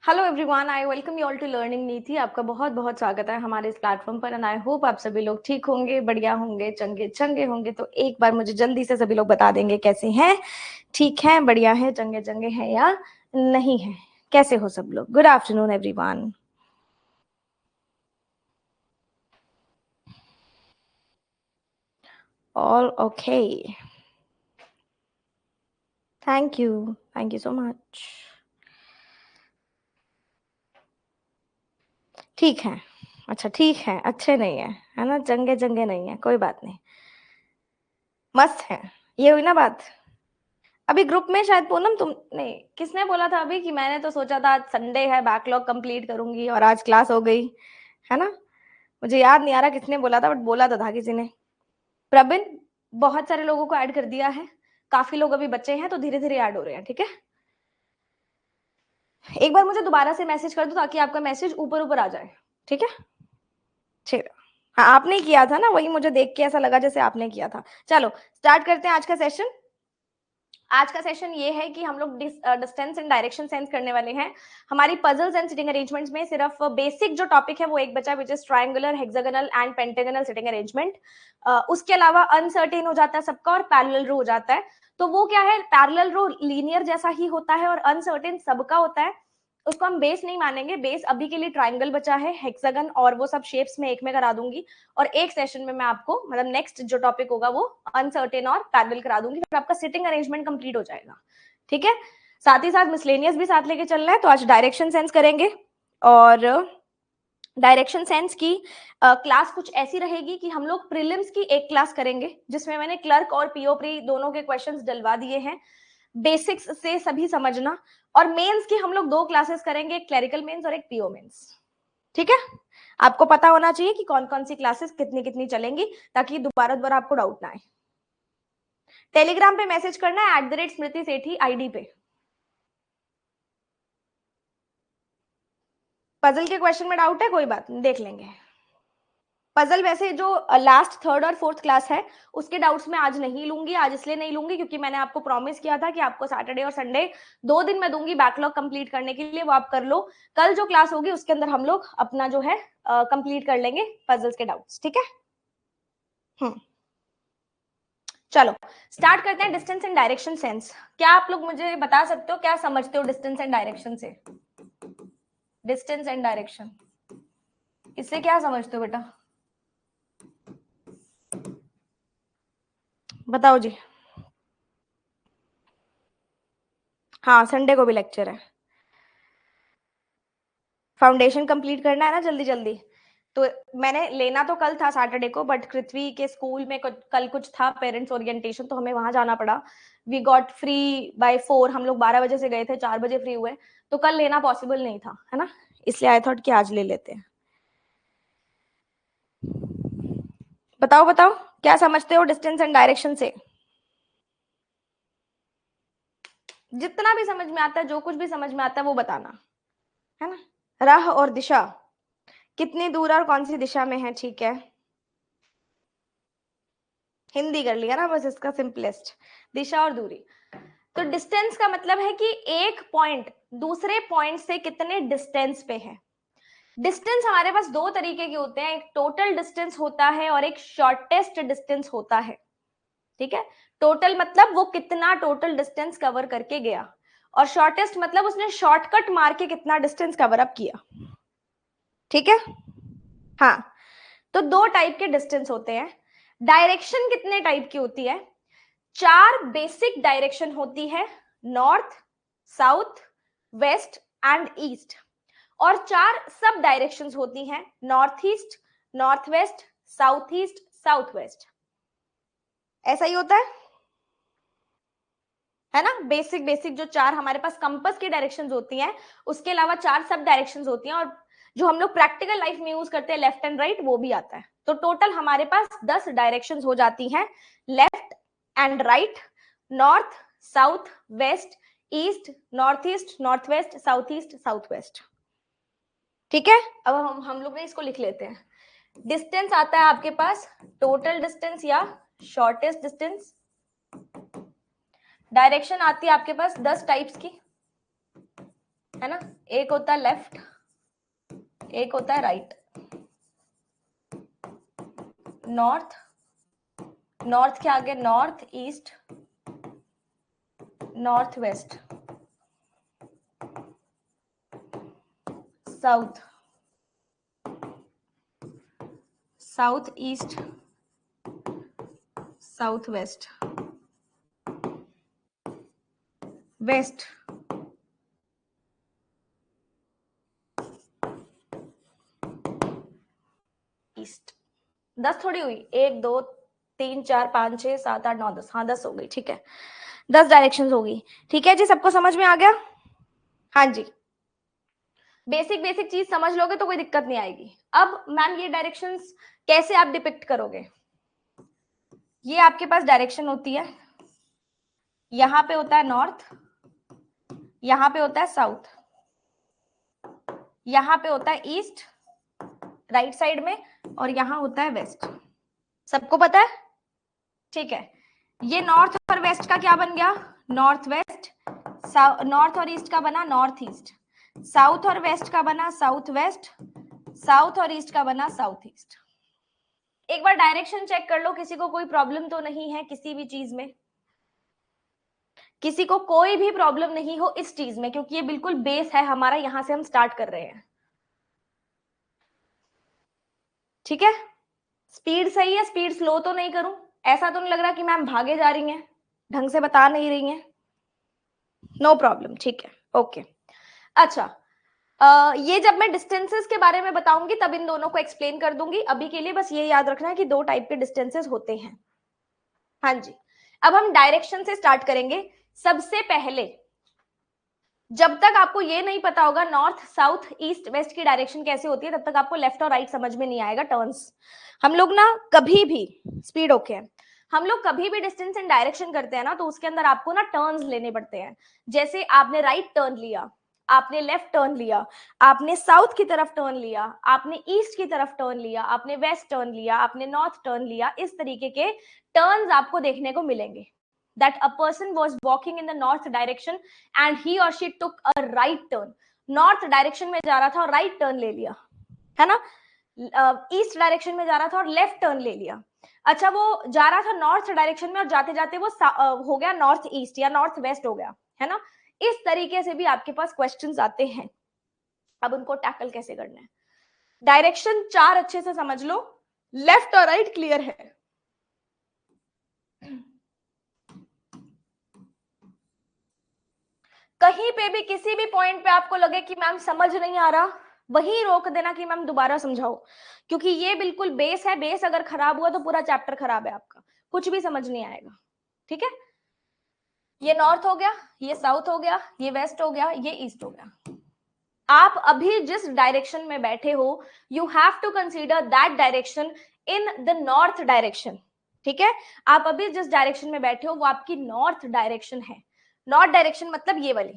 Hello everyone, I welcome you all to learning Niti. आपका बहुत बहुत स्वागत है हमारे इस प्लेटफॉर्म पर एंड आई होप आप सभी लोग ठीक होंगे, बढ़िया होंगे, चंगे चंगे होंगे। तो एक बार मुझे जल्दी से सभी लोग बता देंगे कैसे हैं, ठीक हैं, बढ़िया हैं, चंगे चंगे हैं या नहीं है। कैसे हो सब लोग? Good afternoon everyone. All okay, thank you so much. ठीक है, अच्छा ठीक है, अच्छे नहीं है ना, चंगे चंगे नहीं है, कोई बात नहीं, मस्त है। ये हुई ना बात। अभी ग्रुप में शायद पूनम तुम नहीं, किसने बोला था अभी कि मैंने तो सोचा था आज संडे है बैकलॉग कंप्लीट करूंगी और आज क्लास हो गई, है ना? मुझे याद नहीं आ रहा किसने बोला था, बट बोला तो था किसी ने। प्रबिन, बहुत सारे लोगों को ऐड कर दिया है, काफी लोग अभी बच्चे हैं तो धीरे धीरे ऐड हो रहे हैं, ठीक है? एक बार मुझे दोबारा से मैसेज कर दो ताकि आपका मैसेज ऊपर ऊपर आ जाए, ठीक है? ठीक है। हाँ, आपने किया था ना, वही मुझे देख के ऐसा लगा जैसे आपने किया था। चलो स्टार्ट करते हैं आज का सेशन। आज का सेशन ये है कि हम लोग डिस्टेंस एंड डायरेक्शन सेंस करने वाले हैं। हमारी पजल्स एंड सिटिंग अरेंजमेंट्स में सिर्फ बेसिक जो टॉपिक है वो एक बचा, which is triangular, hexagonal and pentagonal sitting arrangement. उसके अलावा अनसर्टेन हो जाता है सबका और पैरेलल रो हो जाता है। तो वो क्या है, पैरेलल रो लीनियर जैसा ही होता है और अनसर्टेन सबका होता है। उसको हम बेस नहीं मानेंगे, बेस अभी के लिए ट्राइंगल बचा है, हेक्सागन और वो सब शेप्स में एक में करा दूंगी। और एक सेशन में मैं आपको मतलब नेक्स्ट जो टॉपिक होगा वो अनसर्टेन और पैरेलल करा दूंगी, फिर आपका सिटिंग अरेंजमेंट कंप्लीट हो जाएगा, ठीक है? साथ ही साथ मिसलेनियस भी साथ लेके चलना है। तो आज डायरेक्शन सेंस करेंगे और डायरेक्शन सेंस की क्लास कुछ ऐसी रहेगी कि हम लोग प्रीलिम्स की एक क्लास करेंगे जिसमें मैंने क्लर्क और पीओ प्री दोनों के क्वेश्चंस डलवा दिए हैं, बेसिक्स से सभी समझना। और मेंस की हम लोग दो क्लासेस करेंगे, एक क्लरिकल मेंस और एक पीओ मेंस, ठीक है? आपको पता होना चाहिए कि कौन कौन सी क्लासेस कितनी कितनी चलेंगी ताकि दोबारा दोबारा आपको डाउट ना आए। टेलीग्राम पे मैसेज करना है @स्मृति सेठी आईडी पे। पजल के क्वेश्चन में डाउट है? कोई बात नहीं, देख लेंगे। पजल वैसे जो लास्ट थर्ड और फोर्थ क्लास है उसके डाउट्स मैं आज नहीं लूंगी। आज इसलिए नहीं लूंगी क्योंकि मैंने आपको प्रॉमिस किया था कि आपको सैटरडे और संडे 2 दिन मैं दूंगी बैकलॉग कंप्लीट करने के लिए, वो आप कर लो। कल जो क्लास होगी उसके अंदर हम लोग अपना जो है कंप्लीट कर लेंगे पजल्स के डाउट्स, ठीक है? चलो स्टार्ट करते हैं। डिस्टेंस एंड डायरेक्शन सेंस, क्या आप लोग मुझे बता सकते हो क्या समझते हो डिस्टेंस एंड डायरेक्शन से? डिस्टेंस एंड डायरेक्शन, इससे क्या समझते हो बेटा? बताओ जी। हाँ, संडे को भी लेक्चर है, फाउंडेशन कंप्लीट करना है ना जल्दी जल्दी। तो मैंने लेना तो कल था सैटरडे को, बट पृथ्वी के स्कूल में कल कुछ था पेरेंट्स ओरिएंटेशन, तो हमें वहां जाना पड़ा। वी गॉट फ्री बाय 4, हम लोग 12 बजे से गए थे, 4 बजे फ्री हुए। तो कल लेना पॉसिबल नहीं था, है ना? इसलिए आई थॉट कि आज ले लेते हैं। बताओ बताओ, क्या समझते हो डिस्टेंस एंड डायरेक्शन से? जितना भी समझ में आता है, जो कुछ भी समझ में आता है वो बताना, है ना? राह और दिशा, कितनी दूर और कौन सी दिशा में है, ठीक है? हिंदी कर लिया ना बस इसका सिंपलेस्ट, दिशा और दूरी। तो डिस्टेंस का मतलब है कि एक पॉइंट दूसरे पॉइंट से कितने डिस्टेंस पे है। डिस्टेंस हमारे पास दो तरीके के होते हैं, एक टोटल डिस्टेंस होता है और एक शॉर्टेस्ट डिस्टेंस होता है, ठीक है? टोटल मतलब वो कितना टोटल डिस्टेंस कवर करके गया, और शॉर्टेस्ट मतलब उसने शॉर्टकट मार के कितना डिस्टेंस कवर अप किया, ठीक है? हाँ, तो दो टाइप के डिस्टेंस होते हैं। डायरेक्शन कितने टाइप की होती है? 4 बेसिक डायरेक्शन होती है, north, south, west and east. और 4 सब डायरेक्शंस होती हैं, north east, north west, south east, south west. ऐसा ही होता है ना? बेसिक बेसिक जो 4 हमारे पास कंपास की डायरेक्शंस होती हैं, उसके अलावा 4 सब डायरेक्शंस होती हैं, और जो हम लोग प्रैक्टिकल लाइफ में यूज करते हैं लेफ्ट एंड राइट, वो भी आता है। तो टोटल हमारे पास 10 डायरेक्शंस हो जाती हैं, left and right, north, south, west, east, north west, south east, south west, ठीक है? अब हम लोग ने इसको लिख लेते हैं। डिस्टेंस आता है आपके पास टोटल डिस्टेंस या शॉर्टेस्ट डिस्टेंस। डायरेक्शन आती है आपके पास 10 टाइप्स की, है ना, एक होता है लेफ्ट, एक होता है राइट। नॉर्थ, नॉर्थ के आगे north east, north west, south, south east, south west, west, east. 10 थोड़ी हुई, 1 2 3 4 5 6 7 8 9 10, हाँ 10 हो गई, ठीक है, 10 डायरेक्शंस होगी। ठीक है जी, सबको समझ में आ गया? हाँ जी, बेसिक बेसिक चीज समझ लोगे तो कोई दिक्कत नहीं आएगी। अब मैम ये डायरेक्शंस कैसे आप डिपिक्ट करोगे? ये आपके पास डायरेक्शन होती है, यहां पे होता है नॉर्थ, यहां पे होता है साउथ, यहां पे होता है ईस्ट राइट साइड में, और यहां होता है वेस्ट। सबको पता है? ठीक है, ये नॉर्थ और वेस्ट का क्या बन गया? North west. नॉर्थ और ईस्ट का बना नॉर्थ ईस्ट, साउथ और वेस्ट का बना साउथ वेस्ट, साउथ और ईस्ट का बना साउथ ईस्ट। एक बार डायरेक्शन चेक कर लो, किसी को कोई प्रॉब्लम तो नहीं है किसी भी चीज में? किसी को कोई भी प्रॉब्लम नहीं हो इस चीज में, क्योंकि ये बिल्कुल बेस है हमारा, यहां से हम स्टार्ट कर रहे हैं। ठीक है, स्पीड सही है? स्पीड स्लो तो नहीं करूं? ऐसा तो नहीं लग रहा कि मैम भागे जा रही हैं, ढंग से बता नहीं रही हैं? नो प्रॉब्लम, ठीक है, ओके। अच्छा, ये जब मैं डिस्टेंसेस के बारे में बताऊंगी तब इन दोनों को एक्सप्लेन कर दूंगी। अभी के लिए बस ये याद रखना है कि 2 टाइप के डिस्टेंसेस होते हैं। हाँ जी, अब हम डायरेक्शन से स्टार्ट करेंगे। सबसे पहले, जब तक आपको ये नहीं पता होगा नॉर्थ साउथ ईस्ट वेस्ट की डायरेक्शन कैसे होती है, तब तक आपको लेफ्ट और राइट समझ में नहीं आएगा, टर्न्स। हम लोग ना कभी भी, स्पीड ओके है, हम लोग कभी भी डिस्टेंस एंड डायरेक्शन करते हैं ना, तो उसके अंदर आपको ना टर्न्स लेने पड़ते हैं। जैसे आपने राइट टर्न लिया, आपने लेफ्ट टर्न लिया, आपने साउथ की तरफ टर्न लिया, आपने ईस्ट की तरफ टर्न लिया, आपने वेस्ट टर्न लिया, आपने नॉर्थ टर्न लिया, इस तरीके के टर्न्स आपको देखने को मिलेंगे। that a person was walking in the north direction and he or she took a right turn. North direction में जा रहा था और राइट टर्न ले लिया, है ना। ईस्ट डायरेक्शन में जा रहा था और लेफ्ट टर्न ले लिया। अच्छा, वो जा रहा था नॉर्थ डायरेक्शन में और जाते जाते वो हो गया नॉर्थ ईस्ट या नॉर्थ वेस्ट हो गया, है ना। इस तरीके से भी आपके पास क्वेश्चंस आते हैं। अब उनको टैकल कैसे करना है? डायरेक्शन 4 अच्छे से समझ लो, लेफ्ट और राइट क्लियर है। कहीं पे भी किसी भी पॉइंट पे आपको लगे कि मैम समझ नहीं आ रहा, वहीं रोक देना कि मैम दोबारा समझाओ, क्योंकि ये बिल्कुल बेस है। बेस अगर खराब हुआ तो पूरा चैप्टर खराब है आपका, कुछ भी समझ नहीं आएगा। ठीक है, ये नॉर्थ हो गया, ये साउथ हो गया, ये वेस्ट हो गया, ये ईस्ट हो गया। आप अभी जिस डायरेक्शन में बैठे हो, you have to consider that direction in the north direction. ठीक है, आप अभी जिस डायरेक्शन में बैठे हो वो आपकी नॉर्थ डायरेक्शन है। नॉर्थ डायरेक्शन मतलब ये वाली।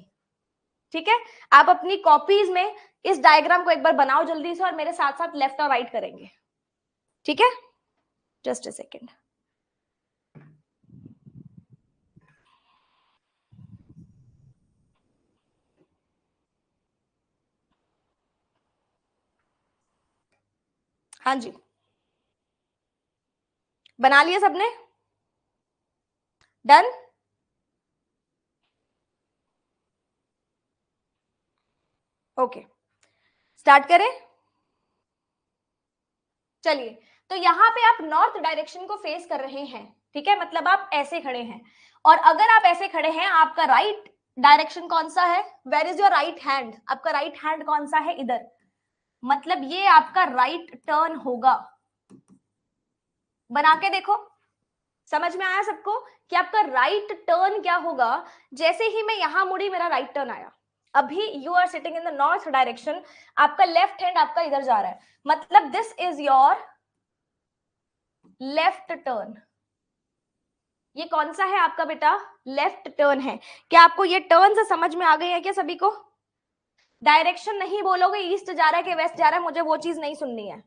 ठीक है, आप अपनी कॉपीज में इस डायग्राम को एक बार बनाओ जल्दी से और मेरे साथ साथ लेफ्ट और राइट करेंगे। ठीक है, जस्ट अ सेकेंड। हाँ जी, बना लिया सबने? डन? ओके, स्टार्ट करें। चलिए, तो यहां पे आप नॉर्थ डायरेक्शन को फेस कर रहे हैं। ठीक है, मतलब आप ऐसे खड़े हैं, और अगर आप ऐसे खड़े हैं, आपका राइट डायरेक्शन कौन सा है? Where is your right hand? आपका राइट हैंड कौन सा है? इधर, मतलब ये आपका राइट टर्न होगा। बना के देखो, समझ में आया सबको कि आपका राइट टर्न क्या होगा? जैसे ही मैं यहां मुड़ी, मेरा राइट टर्न आया। अभी you are sitting in the north direction, आपका लेफ्ट हैंड आपका इधर जा रहा है, मतलब this is your left turn. ये कौन सा है आपका बेटा? लेफ्ट टर्न है। क्या आपको ये टर्न से समझ में आ गई है क्या सभी को? डायरेक्शन नहीं बोलोगे ईस्ट जा रहा है कि वेस्ट जा रहा है, मुझे वो चीज नहीं सुननी है।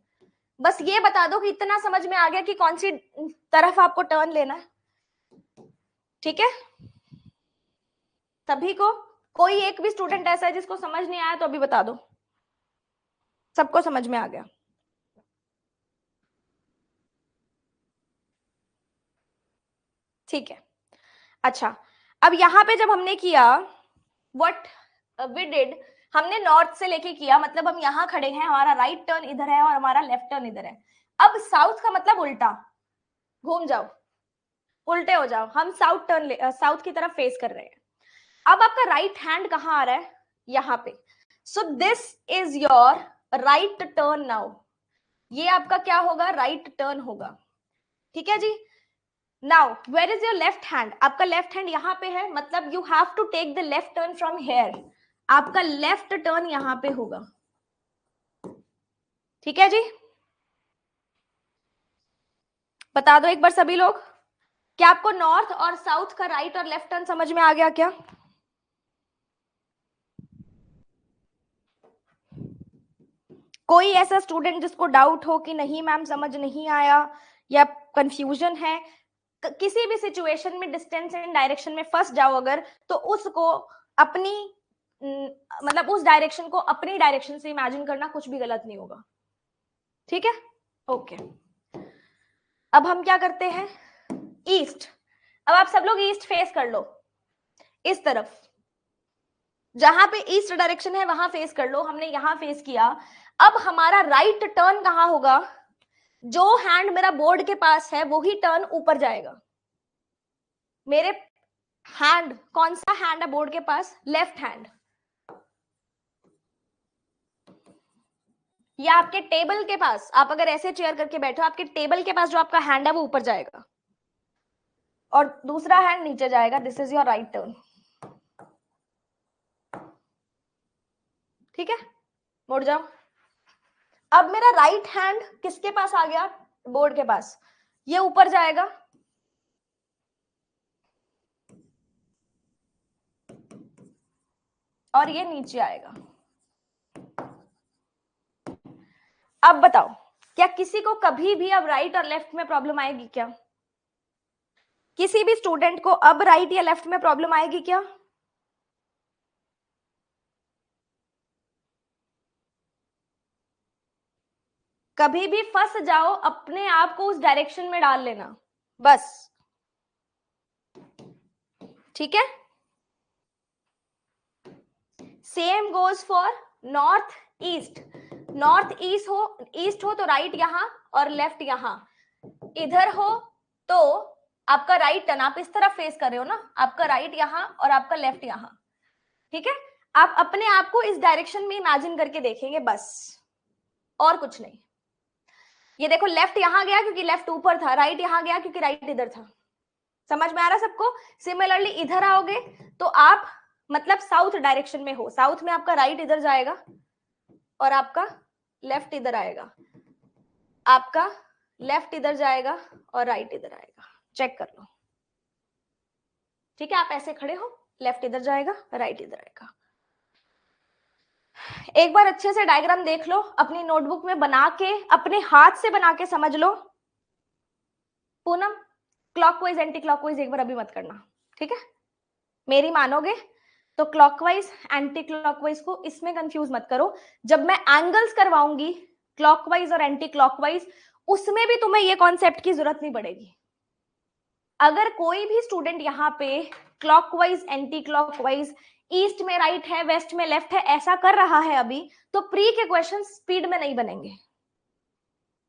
बस ये बता दो कि इतना समझ में आ गया कि कौन सी तरफ आपको टर्न लेना है। ठीक है, सभी को? कोई एक भी स्टूडेंट ऐसा है जिसको समझ नहीं आया तो अभी बता दो, सबको समझ में आ गया? ठीक है, अच्छा अब यहां पे जब हमने किया व्हाट वी डिड, हमने नॉर्थ से लेके किया, मतलब हम यहां खड़े हैं, हमारा राइट टर्न इधर है और हमारा लेफ्ट टर्न इधर है। अब साउथ का मतलब उल्टा, घूम जाओ, उल्टे हो जाओ, हम साउथ टर्न, साउथ की तरफ फेस कर रहे हैं। अब आपका राइट हैंड कहाँ आ रहा है? यहाँ पे। So this is your right turn now, ये आपका क्या होगा? राइट टर्न होगा। ठीक है जी। Now where is your left hand? आपका लेफ्ट हैंड यहाँ पे है, मतलब you have to take the left turn from here, आपका लेफ्ट टर्न यहाँ पे होगा। ठीक है जी, बता दो एक बार सभी लोग, क्या आपको नॉर्थ और साउथ का राइट और लेफ्ट टर्न समझ में आ गया क्या? कोई ऐसा स्टूडेंट जिसको डाउट हो कि नहीं मैम समझ नहीं आया या कंफ्यूजन है? किसी भी सिचुएशन में डिस्टेंस एंड डायरेक्शन में फंस जाओ अगर, तो उसको अपनी मतलब उस डायरेक्शन को अपनी डायरेक्शन से इमेजिन करना कुछ भी गलत नहीं होगा। ठीक है, ओके। अब हम क्या करते हैं? ईस्ट। अब आप सब लोग ईस्ट फेस कर लो, इस तरफ जहां पे ईस्ट डायरेक्शन है वहां फेस कर लो। हमने यहां फेस किया। अब हमारा राइट टर्न कहां होगा? जो हैंड मेरा बोर्ड के पास है वही टर्न ऊपर जाएगा। मेरे हैंड, कौन सा हैंड है बोर्ड के पास? Left hand. या आपके टेबल के पास, आप अगर ऐसे चेयर करके बैठो, आपके टेबल के पास जो आपका हैंड है वो ऊपर जाएगा और दूसरा हैंड नीचे जाएगा। This is your right turn. ठीक है, मुड़ जाओ। अब मेरा राइट हैंड किसके पास आ गया? बोर्ड के पास। ये ऊपर जाएगा और ये नीचे आएगा। अब बताओ, क्या किसी को कभी भी अब राइट और लेफ्ट में प्रॉब्लम आएगी क्या? किसी भी स्टूडेंट को अब राइट या लेफ्ट में प्रॉब्लम आएगी क्या? कभी भी फंस जाओ, अपने आप को उस डायरेक्शन में डाल लेना बस। ठीक है, same goes for north east. North east हो तो राइट यहां और लेफ्ट यहां। इधर हो तो आपका राइट टर्न, आप इस तरफ फेस कर रहे हो ना, आपका राइट यहां और आपका लेफ्ट यहां। ठीक है, आप अपने आप को इस डायरेक्शन में इमेजिन करके देखेंगे बस, और कुछ नहीं। ये देखो, लेफ्ट यहां गया क्योंकि लेफ्ट ऊपर था, राइट यहां गया क्योंकि राइट इधर था। समझ में आ रहा सबको? सिमिलरली इधर आओगे तो आप मतलब साउथ डायरेक्शन में हो, साउथ में आपका राइट इधर जाएगा और आपका लेफ्ट इधर आएगा, आपका लेफ्ट इधर जाएगा और राइट इधर आएगा। चेक कर लो। ठीक है, आप ऐसे खड़े हो, लेफ्ट इधर जाएगा, राइट इधर आएगा। एक बार अच्छे से डायग्राम देख लो, अपनी नोटबुक में बना के, अपने हाथ से बना के समझ लो। पूनम, क्लॉकवाइज एंटी क्लॉकवाइज एक बार अभी मत करना, ठीक है? मेरी मानोगे तो क्लॉकवाइज एंटी क्लॉकवाइज को इसमें कंफ्यूज मत करो। जब मैं एंगल्स करवाऊंगी क्लॉकवाइज और एंटी क्लॉकवाइज, उसमें भी तुम्हें ये कॉन्सेप्ट की जरूरत नहीं पड़ेगी। अगर कोई भी स्टूडेंट यहाँ पे क्लॉकवाइज एंटी क्लॉकवाइज, ईस्ट में राइट है, वेस्ट में लेफ्ट है, ऐसा कर रहा है अभी, तो प्री के क्वेश्चन स्पीड में नहीं बनेंगे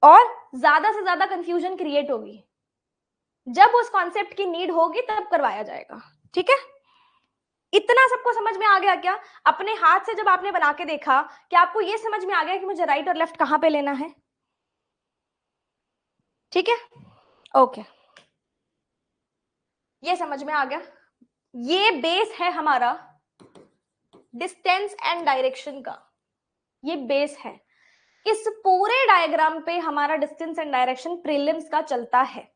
और ज्यादा से ज्यादा कंफ्यूजन क्रिएट होगी। जब उस कॉन्सेप्ट की नीड होगी तब करवाया जाएगा। ठीक है, इतना सबको समझ में आ गया क्या? अपने हाथ से जब आपने बना के देखा, क्या आपको यह समझ में आ गया कि मुझे राइट और लेफ्ट कहां पे लेना है? ठीक है, ओके, ये समझ में आ गया। ये बेस है हमारा डिस्टेंस एंड डायरेक्शन का, ये बेस है। इस पूरे डायग्राम पे हमारा डिस्टेंस एंड डायरेक्शन प्रीलिम्स का चलता है।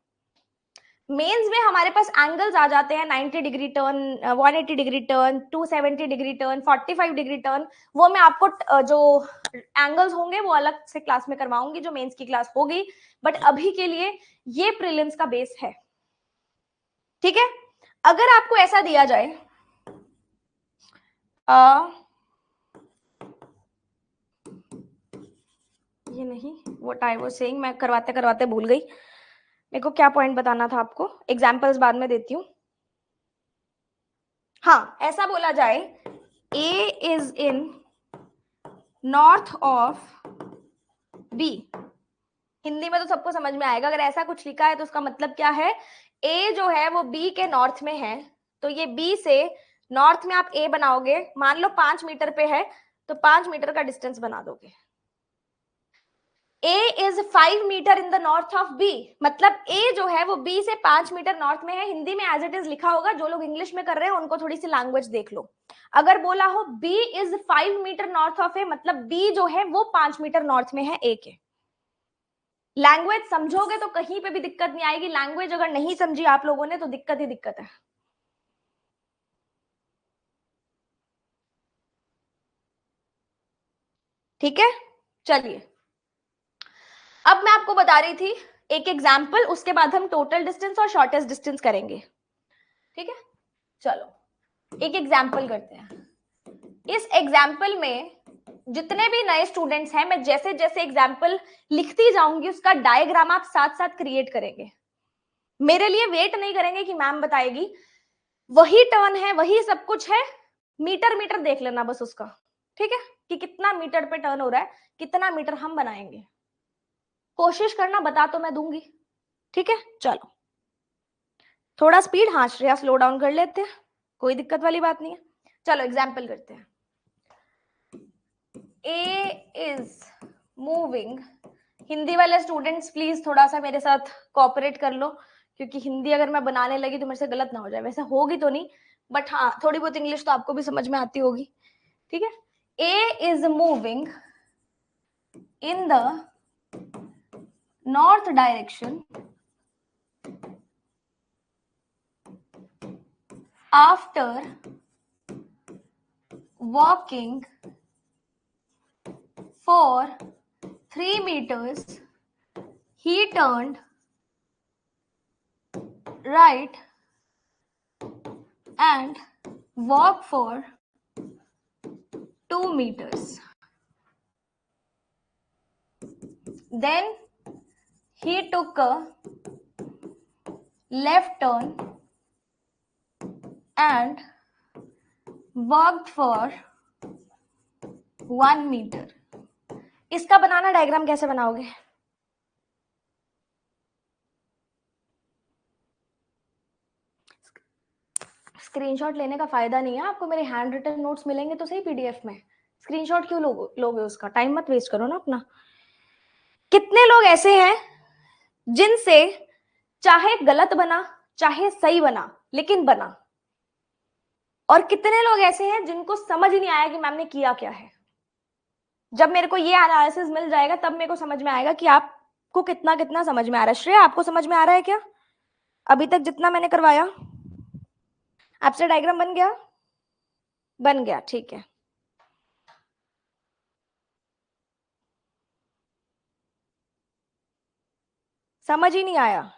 मेंस में हमारे पास एंगल्स आ जाते हैं, 90 degree turn, 180 degree turn, 270 degree turn, 45 degree turn. वो मैं आपको जो एंगल्स होंगे वो अलग से क्लास में करवाऊंगी, जो मेंस की क्लास होगी, बट अभी के लिए ये प्रीलिम्स का बेस है। ठीक है, अगर आपको ऐसा दिया जाए ये नहीं, व्हाट आई वाज सेइंग, मैं करवाते करवाते भूल गई। मेरे को क्या पॉइंट बताना था आपको, एग्जांपल्स बाद में देती हूँ। हाँ, ऐसा बोला जाए, A is in north of B. Hindi में तो सबको समझ में आएगा, अगर ऐसा कुछ लिखा है तो उसका मतलब क्या है, ए जो है वो बी के नॉर्थ में है, तो ये बी से नॉर्थ में आप ए बनाओगे, मान लो 5 मीटर पे है तो 5 मीटर का डिस्टेंस बना दोगे। A is 5 meter in the north of B, मतलब A जो है वो B से 5 मीटर नॉर्थ में है। हिंदी में एज इट इज लिखा होगा, जो लोग इंग्लिश में कर रहे हैं उनको थोड़ी सी लैंग्वेज देख लो। अगर बोला हो B is 5 meter north of A, मतलब B जो है वो 5 मीटर नॉर्थ में है A के। लैंग्वेज समझोगे तो कहीं पे भी दिक्कत नहीं आएगी, लैंग्वेज अगर नहीं समझी आप लोगों ने तो दिक्कत ही दिक्कत है। ठीक है, चलिए अब मैं आपको बता रही थी एक एग्जाम्पल, उसके बाद हम टोटल डिस्टेंस और शॉर्टेस्ट डिस्टेंस करेंगे। ठीक है, चलो एक एग्जाम्पल करते हैं। इस एग्जाम्पल में जितने भी नए स्टूडेंट्स हैं, मैं जैसे जैसे एग्जाम्पल लिखती जाऊंगी उसका डायग्राम आप साथ साथ क्रिएट करेंगे। मेरे लिए वेट नहीं करेंगे कि मैम बताएगी, वही टर्न है वही सब कुछ है, मीटर मीटर देख लेना बस उसका। ठीक है, कि कितना मीटर पे टर्न हो रहा है, कितना मीटर हम बनाएंगे, कोशिश करना, बता तो मैं दूंगी। ठीक है, चलो थोड़ा स्पीड, हाँ श्रेया स्लो डाउन कर लेते हैं, कोई दिक्कत वाली बात नहीं है। चलो एग्जाम्पल करते हैं। ए इज मूविंग, हिंदी वाले स्टूडेंट्स प्लीज थोड़ा सा मेरे साथ कोऑपरेट कर लो, क्योंकि हिंदी अगर मैं बनाने लगी तो मेरे से गलत ना हो जाए, वैसे होगी तो नहीं, बट हाँ थोड़ी बहुत इंग्लिश तो आपको भी समझ में आती होगी। ठीक है, A is moving in the north direction after walking for 3 meters, he turned right and walked for 2 meters. Then he took a left turn and walked for 1 meter. इसका बनाना डायग्राम कैसे बनाओगे? स्क्रीनशॉट लेने का फायदा नहीं है आपको, मेरे हैंड रिटन नोट्स मिलेंगे तो सही पीडीएफ में, स्क्रीनशॉट क्यों लोगे उसका, टाइम मत वेस्ट करो ना अपना। कितने लोग ऐसे हैं जिनसे चाहे गलत बना चाहे सही बना लेकिन बना, और कितने लोग ऐसे हैं जिनको समझ ही नहीं आया कि मैम ने किया क्या है। जब मेरे को ये एनालिसिस मिल जाएगा तब मेरे को समझ में आएगा कि आपको कितना कितना समझ में आ रहा है। श्रेया आपको समझ में आ रहा है क्या अभी तक जितना मैंने करवाया? आपसे डायग्राम बन गया? बन गया, ठीक है। समझ ही नहीं आया?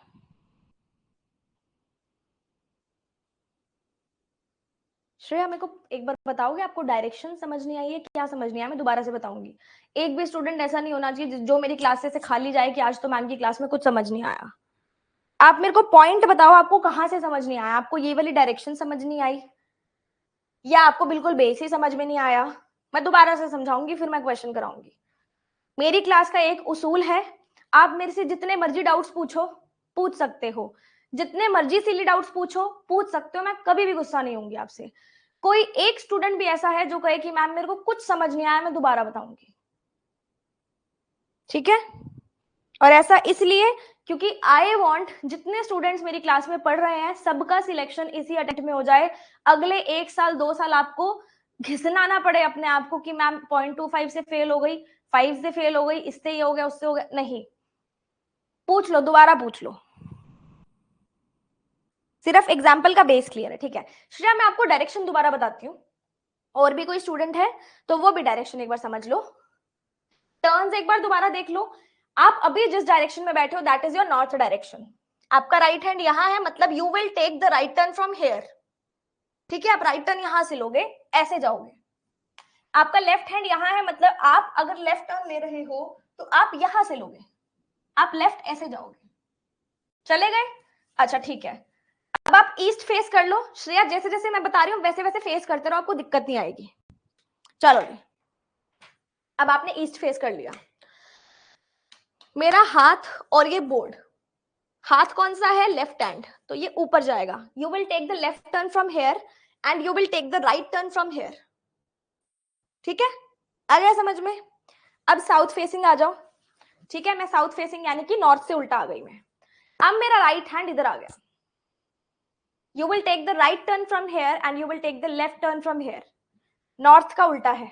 श्रेया मेरे को एक बार बताओगे, आपको डायरेक्शन समझ नहीं आई है, क्या समझ नहीं आया? मैं दोबारा से बताऊंगी। एक भी स्टूडेंट ऐसा नहीं होना चाहिए जो मेरी क्लास से खाली जाए कि आज तो मैम की क्लास में कुछ समझ नहीं आया। आप मेरे को पॉइंट बताओ, आपको कहां से समझ नहीं आया? आपको ये वाली डायरेक्शन समझ नहीं आई, या आपको बिल्कुल बेस ही समझ में नहीं आया? मैं दोबारा से समझाऊंगी, फिर मैं क्वेश्चन कराऊंगी। मेरी क्लास का एक उसूल है, आप मेरे से जितने मर्जी डाउट्स पूछो, पूछ सकते हो, जितने मर्जी सिली डाउट्स पूछो, पूछ सकते हो, मैं कभी भी गुस्सा नहीं होंगी आपसे। कोई एक स्टूडेंट भी ऐसा है जो कहे कि मैम मेरे को कुछ समझ नहीं आया, मैं दोबारा बताऊंगी। ठीक है, और ऐसा इसलिए क्योंकि आई वांट जितने स्टूडेंट्स मेरी क्लास में पढ़ रहे हैं सबका सिलेक्शन इसी अटेम्प्ट में हो जाए, अगले 1 साल 2 साल आपको घिसना ना पड़े अपने आप को कि मैम 0.25 से फेल हो गई, 5 से फेल हो गई, इससे ये हो गया उससे हो गया, नहीं, पूछ लो, दोबारा पूछ लो, सिर्फ एग्जाम्पल का बेस क्लियर है। ठीक है श्रेया, मैं आपको डायरेक्शन दोबारा बताती हूँ, और भी कोई स्टूडेंट है तो वो भी डायरेक्शन एक बार समझ लो, टर्न्स एक बार दोबारा देख लो। आप अभी जिस डायरेक्शन में बैठे हो that is your north direction, आपका राइट हैंड यहां है, मतलब you will take the right turn from here. ठीक है, आप राइट टर्न यहां से लोगे, ऐसे जाओगे, आपका लेफ्ट हैंड यहाँ है, मतलब आप अगर लेफ्ट टर्न ले रहे हो तो आप यहां से लोगे, आप लेफ्ट ऐसे जाओगे, चले गए? अच्छा ठीक है, अब आप ईस्ट फेस कर लो। श्रेया जैसे जैसे मैं बता रही हूँ वैसे वैसे फेस करते रहो, आपको दिक्कत नहीं आएगी। चलो जी, अब आपने ईस्ट फेस कर लिया। मेरा हाथ और ये बोर्ड, हाथ कौन सा है? लेफ्ट हैंड, तो ये ऊपर जाएगा। You will take the left turn from here and you will take the right turn from here. ठीक है, आ गया समझ में? अब साउथ फेसिंग आ जाओ। ठीक है, मैं साउथ फेसिंग यानी कि नॉर्थ से उल्टा आ गई मैं। अब मेरा राइट हैंड इधर आ गया। You will take the right turn from here and you will take the left turn from here. North का उल्टा है।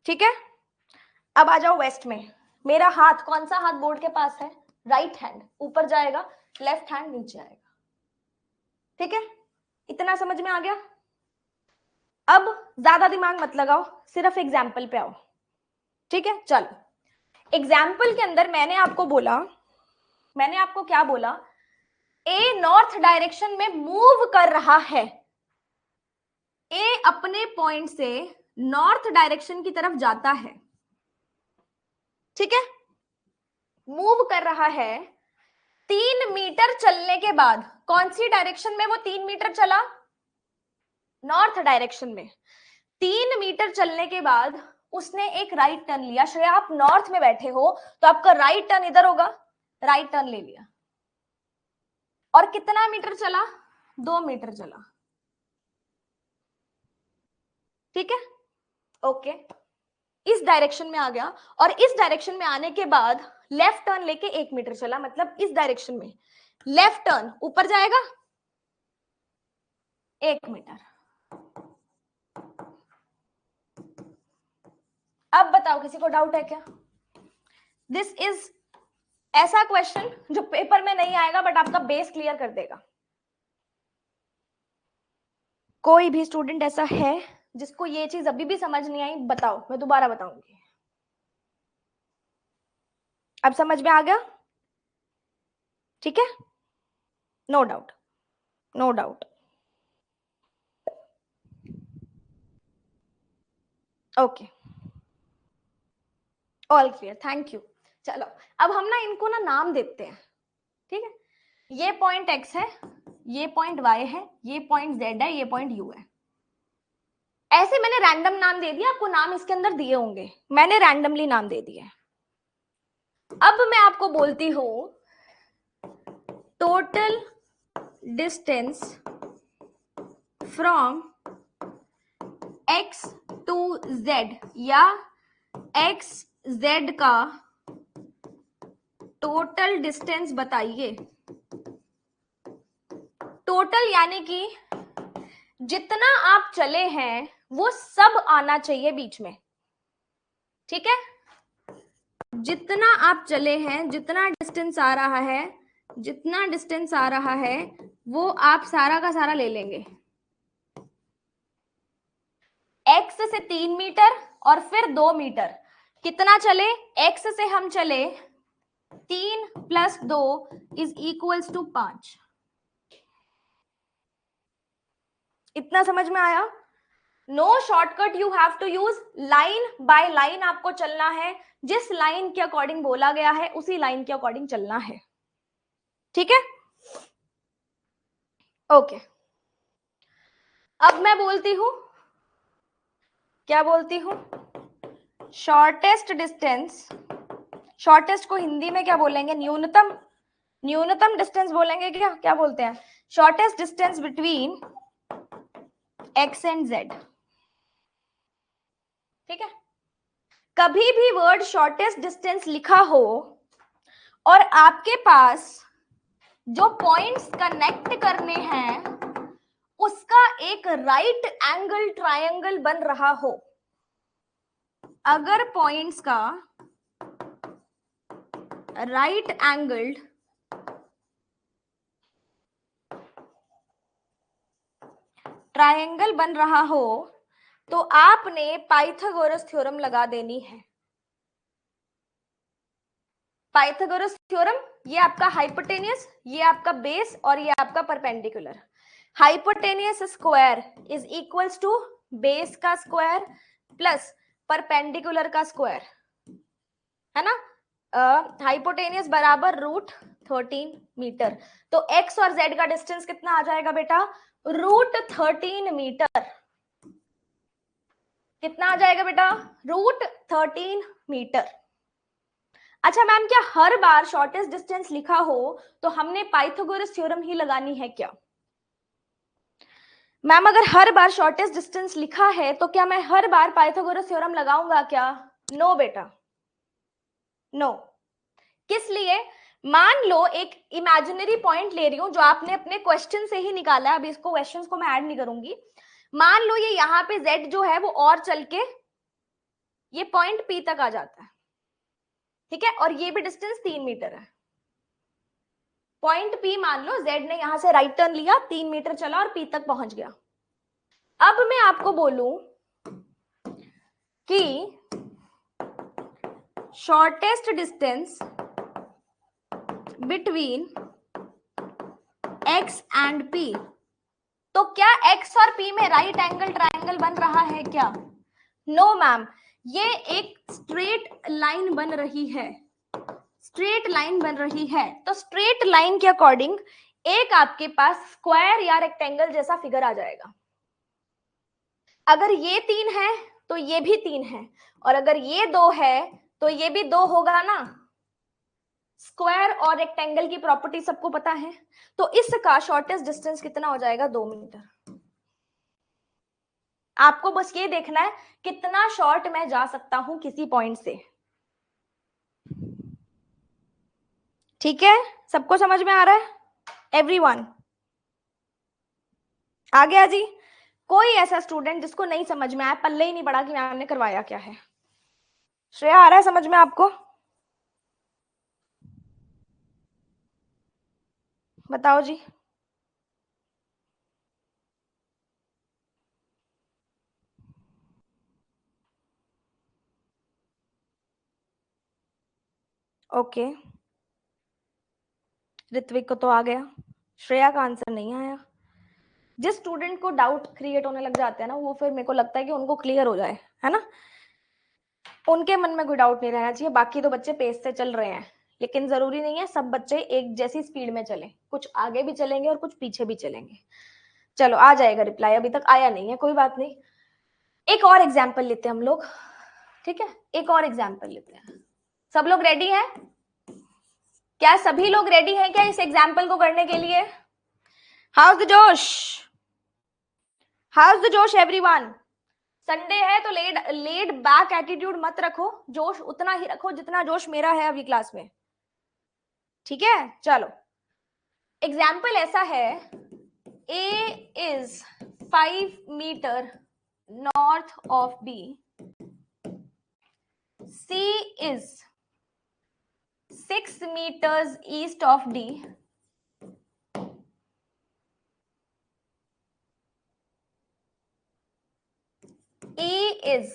ठीक है, अब आ जाओ वेस्ट में। मेरा हाथ, कौन सा हाथ बोर्ड के पास है? राइट हैंड, ऊपर जाएगा, लेफ्ट हैंड नीचे आएगा। ठीक है, इतना समझ में आ गया? अब ज्यादा दिमाग मत लगाओ, सिर्फ एग्जाम्पल पे आओ। ठीक है, चलो एग्जाम्पल के अंदर मैंने आपको बोला, मैंने आपको क्या बोला? ए नॉर्थ डायरेक्शन में मूव कर रहा है। ए अपने पॉइंट से नॉर्थ डायरेक्शन की तरफ जाता है। ठीक है, मूव कर रहा है। 3 मीटर चलने के बाद कौन सी डायरेक्शन में वो 3 मीटर चला? नॉर्थ डायरेक्शन में। 3 मीटर चलने के बाद उसने एक राइट टर्न लिया। श्रेया आप नॉर्थ में बैठे हो तो आपका राइट टर्न इधर होगा, राइट टर्न ले लिया। और कितना मीटर चला? 2 मीटर चला। ठीक है, ओके, इस डायरेक्शन में आ गया। और इस डायरेक्शन में आने के बाद लेफ्ट टर्न लेके 1 मीटर चला, मतलब इस डायरेक्शन में लेफ्ट टर्न ऊपर जाएगा 1 मीटर। अब बताओ किसी को डाउट है क्या? दिस इज ऐसा क्वेश्चन जो पेपर में नहीं आएगा बट आपका बेस क्लियर कर देगा। कोई भी स्टूडेंट ऐसा है जिसको ये चीज अभी भी समझ नहीं आई? बताओ, मैं दोबारा बताऊंगी। अब समझ में आ गया? ठीक है, no doubt, no doubt. Okay, all clear, thank you. चलो अब हम ना इनको ना नाम देते हैं। ठीक है, ये पॉइंट एक्स है, ये पॉइंट वाई है, ये पॉइंट जेड है, ये पॉइंट यू है। ऐसे मैंने रैंडम नाम दे दिया, आपको नाम इसके अंदर दिए होंगे, मैंने रैंडमली नाम दे दिए। अब मैं आपको बोलती हूं total distance from x to z, या x z का टोटल डिस्टेंस बताइए। टोटल यानी कि जितना आप चले हैं वो सब आना चाहिए बीच में। ठीक है, जितना आप चले हैं, जितना डिस्टेंस आ रहा है, जितना डिस्टेंस आ रहा है वो आप सारा का सारा ले लेंगे। x से 3 मीटर और फिर 2 मीटर, कितना चले? x से हम चले 3 + 2 = 5। इतना समझ में आया? No shortcut, you have to use line by line. आपको चलना है, जिस लाइन के अकॉर्डिंग बोला गया है उसी लाइन के अकॉर्डिंग चलना है। ठीक है, ओके। अब मैं बोलती हूं, क्या बोलती हूं? शॉर्टेस्ट डिस्टेंस, शॉर्टेस्ट को हिंदी में क्या बोलेंगे? न्यूनतम, न्यूनतम डिस्टेंस बोलेंगे क्या? क्या बोलते हैं? Shortest distance between x and z। ठीक है, कभी भी वर्ड शॉर्टेस्ट डिस्टेंस लिखा हो और आपके पास जो पॉइंट्स कनेक्ट करने हैं उसका एक राइट एंगल ट्रायंगल बन रहा हो, अगर पॉइंट्स का राइट एंगल्ड ट्रायंगल बन रहा हो तो आपने पाइथागोरस थ्योरम लगा देनी है। पाइथागोरस थ्योरम, ये आपका हाइपोटेनियस, ये आपका बेस और ये आपका perpendicular. Hypotenuse square is equals to base का स्क्वायर प्लस परपेंडिकुलर का स्क्वायर, है ना, हाइपोटेनियस बराबर √13 मीटर। तो एक्स और जेड का डिस्टेंस कितना आ जाएगा बेटा, √13 मीटर। कितना आ जाएगा बेटा, √13 मीटर। अच्छा मैम, क्या हर बार शॉर्टेस्ट डिस्टेंस लिखा हो तो हमने पाइथागोरस थ्योरम ही लगानी है क्या? मैम अगर हर बार शॉर्टेस्ट डिस्टेंस लिखा है तो क्या मैं हर बार पाइथागोरस थ्योरम लगाऊंगा क्या? नो बेटा, नो। किस लिए? मान लो एक इमेजिनरी पॉइंट ले रही हूं जो आपने अपने क्वेश्चन से ही निकाला है, अभी इसको क्वेश्चंस को मैं ऐड नहीं करूंगी। मान लो ये यहाँ पे z जो है वो और चल के ये पॉइंट P तक आ जाता है, ठीक है, और ये भी डिस्टेंस 3 मीटर है। पॉइंट P मान लो z ने यहां से राइट टर्न लिया, 3 मीटर चला और P तक पहुंच गया। अब मैं आपको बोलूं कि shortest distance between x and P, तो क्या x और P में राइट एंगल ट्रायंगल बन रहा है क्या? नो मैम, ये एक स्ट्रेट लाइन बन रही है, स्ट्रेट लाइन बन रही है। तो स्ट्रेट लाइन के अकॉर्डिंग एक आपके पास स्क्वायर या रेक्टेंगल जैसा फिगर आ जाएगा। अगर ये 3 है तो ये भी 3 है, और अगर ये 2 है तो ये भी 2 होगा ना। स्क्वायर और रेक्टेंगल की प्रॉपर्टी सबको पता है। तो इसका शॉर्टेस्ट डिस्टेंस कितना हो जाएगा, 2 मीटर। आपको बस ये देखना है कितना शॉर्ट मैं जा सकता हूं किसी पॉइंट से। ठीक है, सबको समझ में आ रहा है? एवरीवन आ गया जी? कोई ऐसा स्टूडेंट जिसको नहीं समझ में आया, पल्ले ही नहीं पड़ा कि मैम ने करवाया क्या है? श्रेया आ रहा है समझ में आपको? बताओ जी। ओके, ऋत्विक को तो आ गया, श्रेया का आंसर नहीं आया। जिस स्टूडेंट को डाउट क्रिएट होने लग जाते हैं ना, वो फिर मेरे को लगता है कि उनको क्लियर हो जाए, है ना, उनके मन में कोई डाउट नहीं रहना चाहिए। बाकी तो बच्चे पेस से चल रहे हैं, लेकिन जरूरी नहीं है सब बच्चे एक जैसी स्पीड में चले, कुछ आगे भी चलेंगे और कुछ पीछे भी चलेंगे। चलो आ जाएगा रिप्लाई, अभी तक आया नहीं है, कोई बात नहीं। एक और एग्जाम्पल लेते हैं हम लोग, ठीक है, एक और एग्जाम्पल लेते हैं। सब लोग रेडी हैं? क्या सभी लोग रेडी हैं क्या इस एग्जाम्पल को करने के लिए? हाउस द जोश, हाउस द जोश एवरीवन। संडे है तो लेड लेड बैक एटीट्यूड मत रखो, जोश उतना ही रखो जितना जोश मेरा है अभी क्लास में, ठीक है। चलो एग्जाम्पल ऐसा है, A is 5 meter north of B, C is 6 meters east of D, E is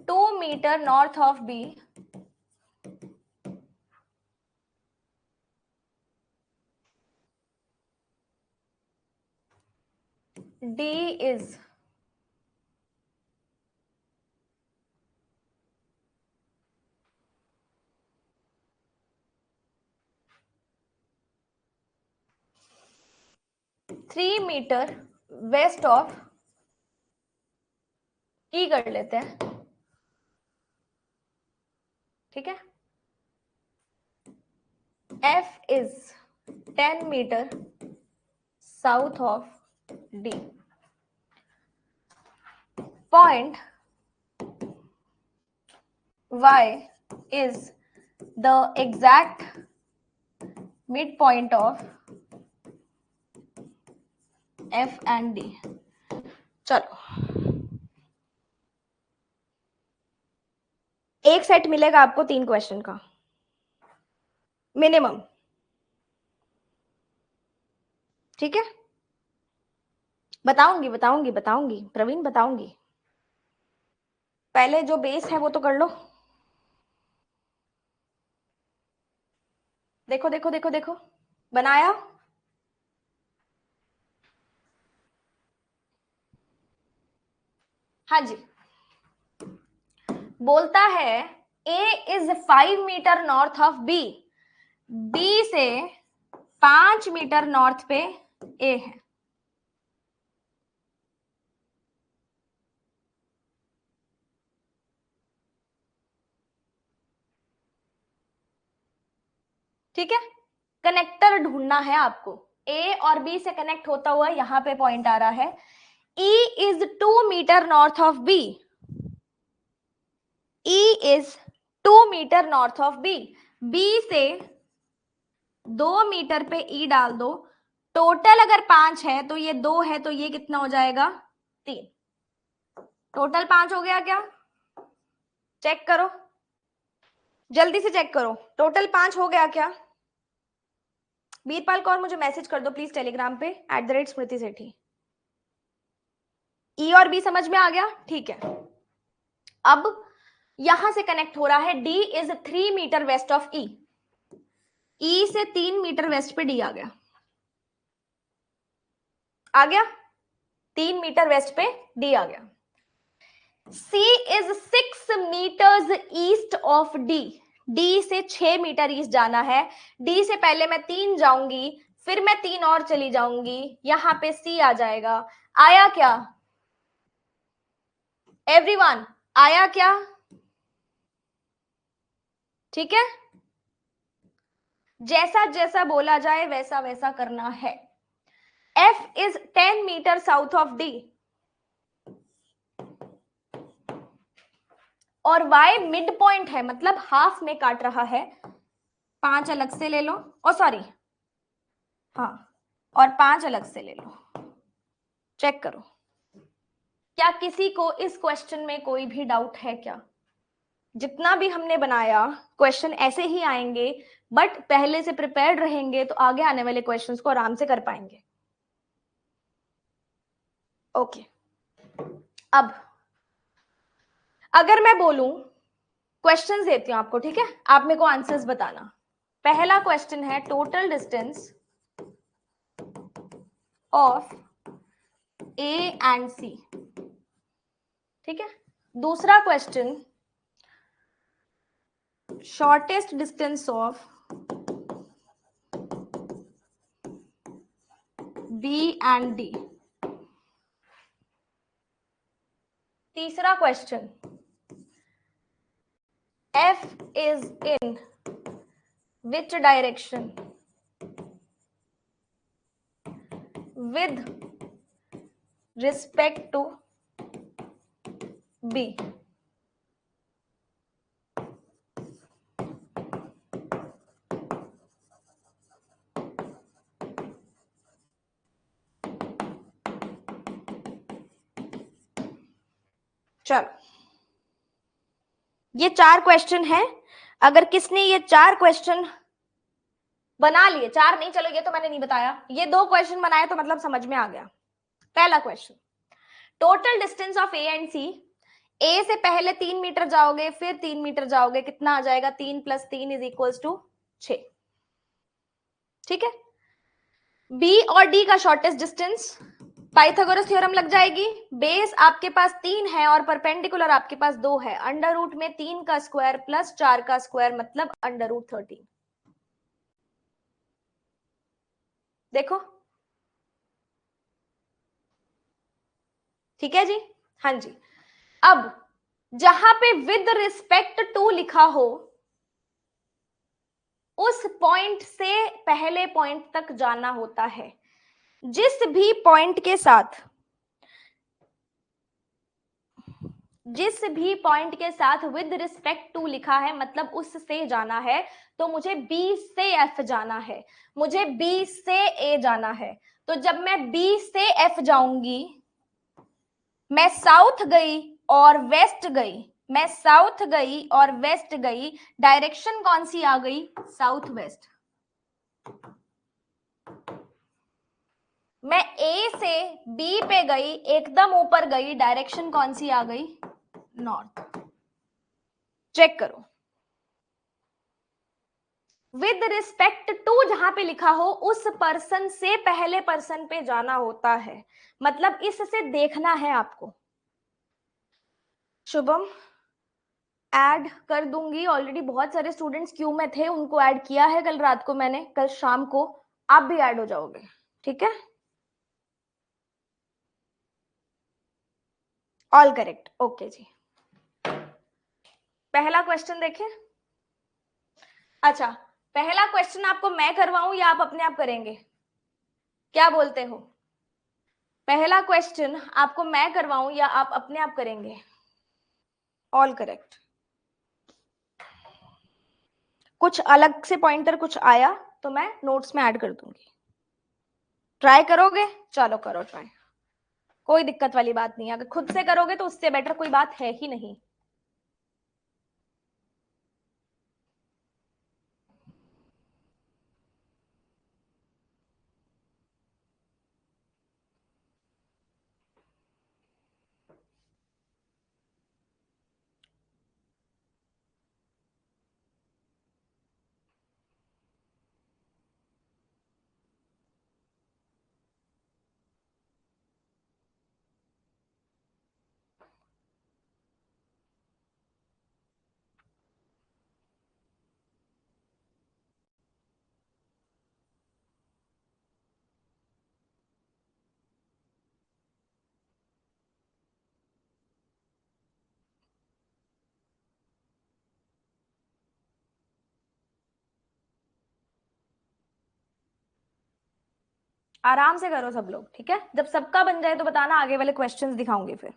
2 meter north of B, D is 3 metre west of E कर लेते हैं, ठीक है। F is 10 meter south of D. Point Y is the exact midpoint of F and D. चलो एक set मिलेगा आपको 3 question का मिनिमम, ठीक है। बताऊंगी बताऊंगी बताऊंगी प्रवीण, बताऊंगी। पहले जो बेस है वो तो कर लो। देखो देखो देखो देखो, बनाया? हाँ जी, बोलता है A is 5 meter north of B, B से 5 मीटर नॉर्थ पे A है। ठीक है, कनेक्टर ढूंढना है आपको, A और B से कनेक्ट होता हुआ यहां पे पॉइंट आ रहा है। E is 2 meter north of B, E is 2 meter north of B, B से 2 मीटर पे E डाल दो, टोटल अगर 5 है तो ये 2 है, तो ये कितना हो जाएगा 3, टोटल 5 हो गया क्या? चेक करो, जल्दी से चेक करो, टोटल 5 हो गया क्या? वीरपाल कौर मुझे मैसेज कर दो प्लीज टेलीग्राम पे @स्मृति सेठी। ई और बी समझ में आ गया? ठीक है, अब यहां से कनेक्ट हो रहा है, D is 3 metre west of E, E से 3 मीटर वेस्ट पे डी आ गया, आ गया 3 मीटर वेस्ट पे डी आ गया। C is 6 metres east of D, D से 6 मीटर ईस्ट जाना है, D से पहले मैं 3 जाऊंगी, फिर मैं 3 और चली जाऊंगी, यहां पे C आ जाएगा। आया क्या एवरीवन? आया क्या? ठीक है, जैसा जैसा बोला जाए वैसा वैसा करना है। F is 10 meter south of D और Y मिड पॉइंट है, मतलब हाफ में काट रहा है, 5 अलग से ले लो, ओ सॉरी, हाँ, और 5 अलग से ले लो। चेक करो, क्या किसी को इस क्वेश्चन में कोई भी डाउट है क्या? जितना भी हमने बनाया क्वेश्चन ऐसे ही आएंगे, बट पहले से प्रिपेयर्ड रहेंगे तो आगे आने वाले क्वेश्चंस को आराम से कर पाएंगे। ओके, अब अगर मैं बोलूं, क्वेश्चंस देती हूं आपको, ठीक है, आप मेरे को आंसर्स बताना। पहला क्वेश्चन है total distance of A and C, ठीक है। दूसरा question, shortest distance of B and D। तीसरा question, F is in which direction with respect to B? चलो, ये 4 क्वेश्चन है। अगर किसने ये 4 क्वेश्चन बना लिए, 4 नहीं, चलो ये तो मैंने नहीं बताया, ये 2 क्वेश्चन बनाए तो मतलब समझ में आ गया। पहला question, total distance of A and C, A से पहले 3 मीटर जाओगे, फिर 3 मीटर जाओगे, कितना आ जाएगा? 3 + 3 इज इक्वल्स टू 6, ठीक है। बी और डी का शॉर्टेस्ट डिस्टेंस, पाइथागोरस थ्योरम लग जाएगी। बेस आपके पास 3 है और परपेंडिकुलर आपके पास 2 है, अंडर रूट में 3 का स्क्वायर प्लस 4 का स्क्वायर मतलब अंडर रूट 13। देखो, ठीक है जी, हाँ जी। अब जहां पे विद रिस्पेक्ट टू लिखा हो, उस पॉइंट से पहले पॉइंट तक जाना होता है। जिस भी पॉइंट के साथ विद रिस्पेक्ट टू लिखा है मतलब उससे जाना है, तो मुझे बी से एफ जाना है, मुझे बी से ए जाना है। तो जब मैं बी से एफ जाऊंगी, मैं साउथ गई और वेस्ट गई, मैं साउथ गई और वेस्ट गई, डायरेक्शन कौन सी आ गई? South west. मैं ए से बी पे गई, एकदम ऊपर गई, डायरेक्शन कौन सी आ गई? नॉर्थ। चेक करो, विद रिस्पेक्ट टू जहां पे लिखा हो उस पर्सन से पहले पर्सन पे जाना होता है, मतलब इससे देखना है आपको। शुभम ऐड कर दूंगी, ऑलरेडी बहुत सारे स्टूडेंट्स क्यू में थे, उनको ऐड किया है कल रात को मैंने, कल शाम को आप भी ऐड हो जाओगे, ठीक है? ऑल करेक्ट, ओके जी। पहला क्वेश्चन देखें। अच्छा, पहला क्वेश्चन आपको मैं करवाऊं या आप अपने आप करेंगे, क्या बोलते हो? पहला क्वेश्चन आपको मैं करवाऊं या आप अपने आप करेंगे? All correct. कुछ अलग से पॉइंटर कुछ आया तो मैं नोट्स में ऐड कर दूंगी। ट्राई करोगे? चलो करो ट्राई, कोई दिक्कत वाली बात नहीं है। अगर खुद से करोगे तो उससे बेटर कोई बात है ही नहीं। आराम से करो सब लोग, ठीक है? जब सबका बन जाए तो बताना, आगे वाले क्वेश्चंस दिखाऊंगी फिर।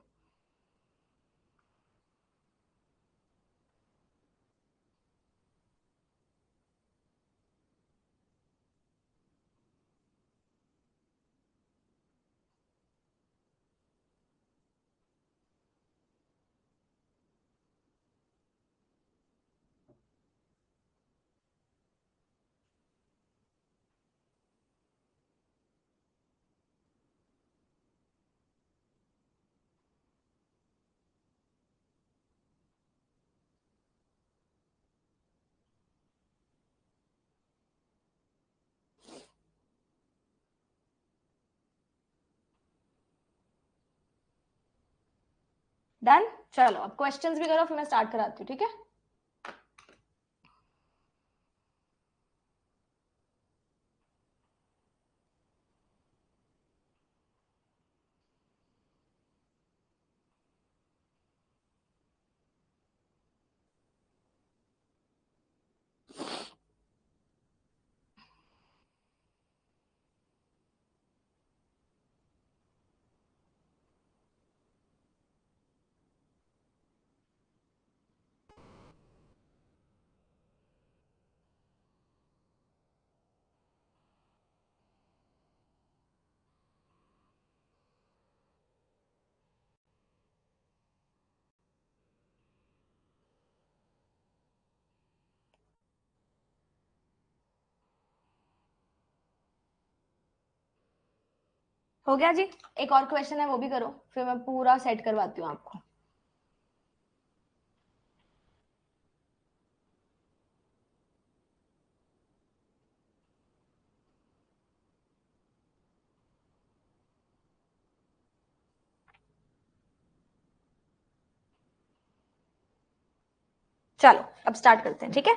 डन, चलो अब क्वेश्चंस भी करो, फिर मैं स्टार्ट कराती हूँ, ठीक है? हो गया जी। एक और क्वेश्चन है, वो भी करो, फिर मैं पूरा सेट करवाती हूँ आपको। चलो अब स्टार्ट करते हैं, ठीक है?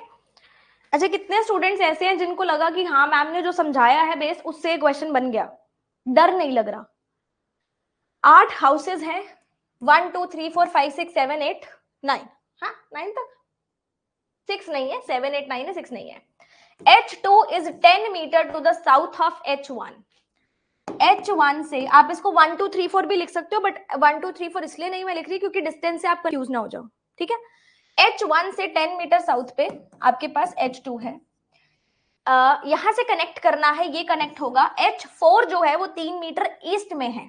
अच्छा, कितने स्टूडेंट्स ऐसे हैं जिनको लगा कि हाँ मैम ने जो समझाया है बेस उससे क्वेश्चन बन गया? डर नहीं लग रहा? 8 हाउसेज हैं, 1 2 3 4 5 6 7 8 9, हाँ 9 तक, 6 नहीं है, 7 8 9 है, 6 नहीं है। H2 is 10 meter to the south of H1। H1 से आप इसको 1 2 3 4 भी लिख सकते हो, बट 1 2 3 4 इसलिए नहीं मैं लिख रही क्योंकि डिस्टेंस से आप कंफ्यूज ना हो जाओ, ठीक है? H1 से 10 मीटर साउथ पे आपके पास H2 है। यहां से कनेक्ट करना है, ये कनेक्ट होगा। H4 जो है वो 3 मीटर ईस्ट में है,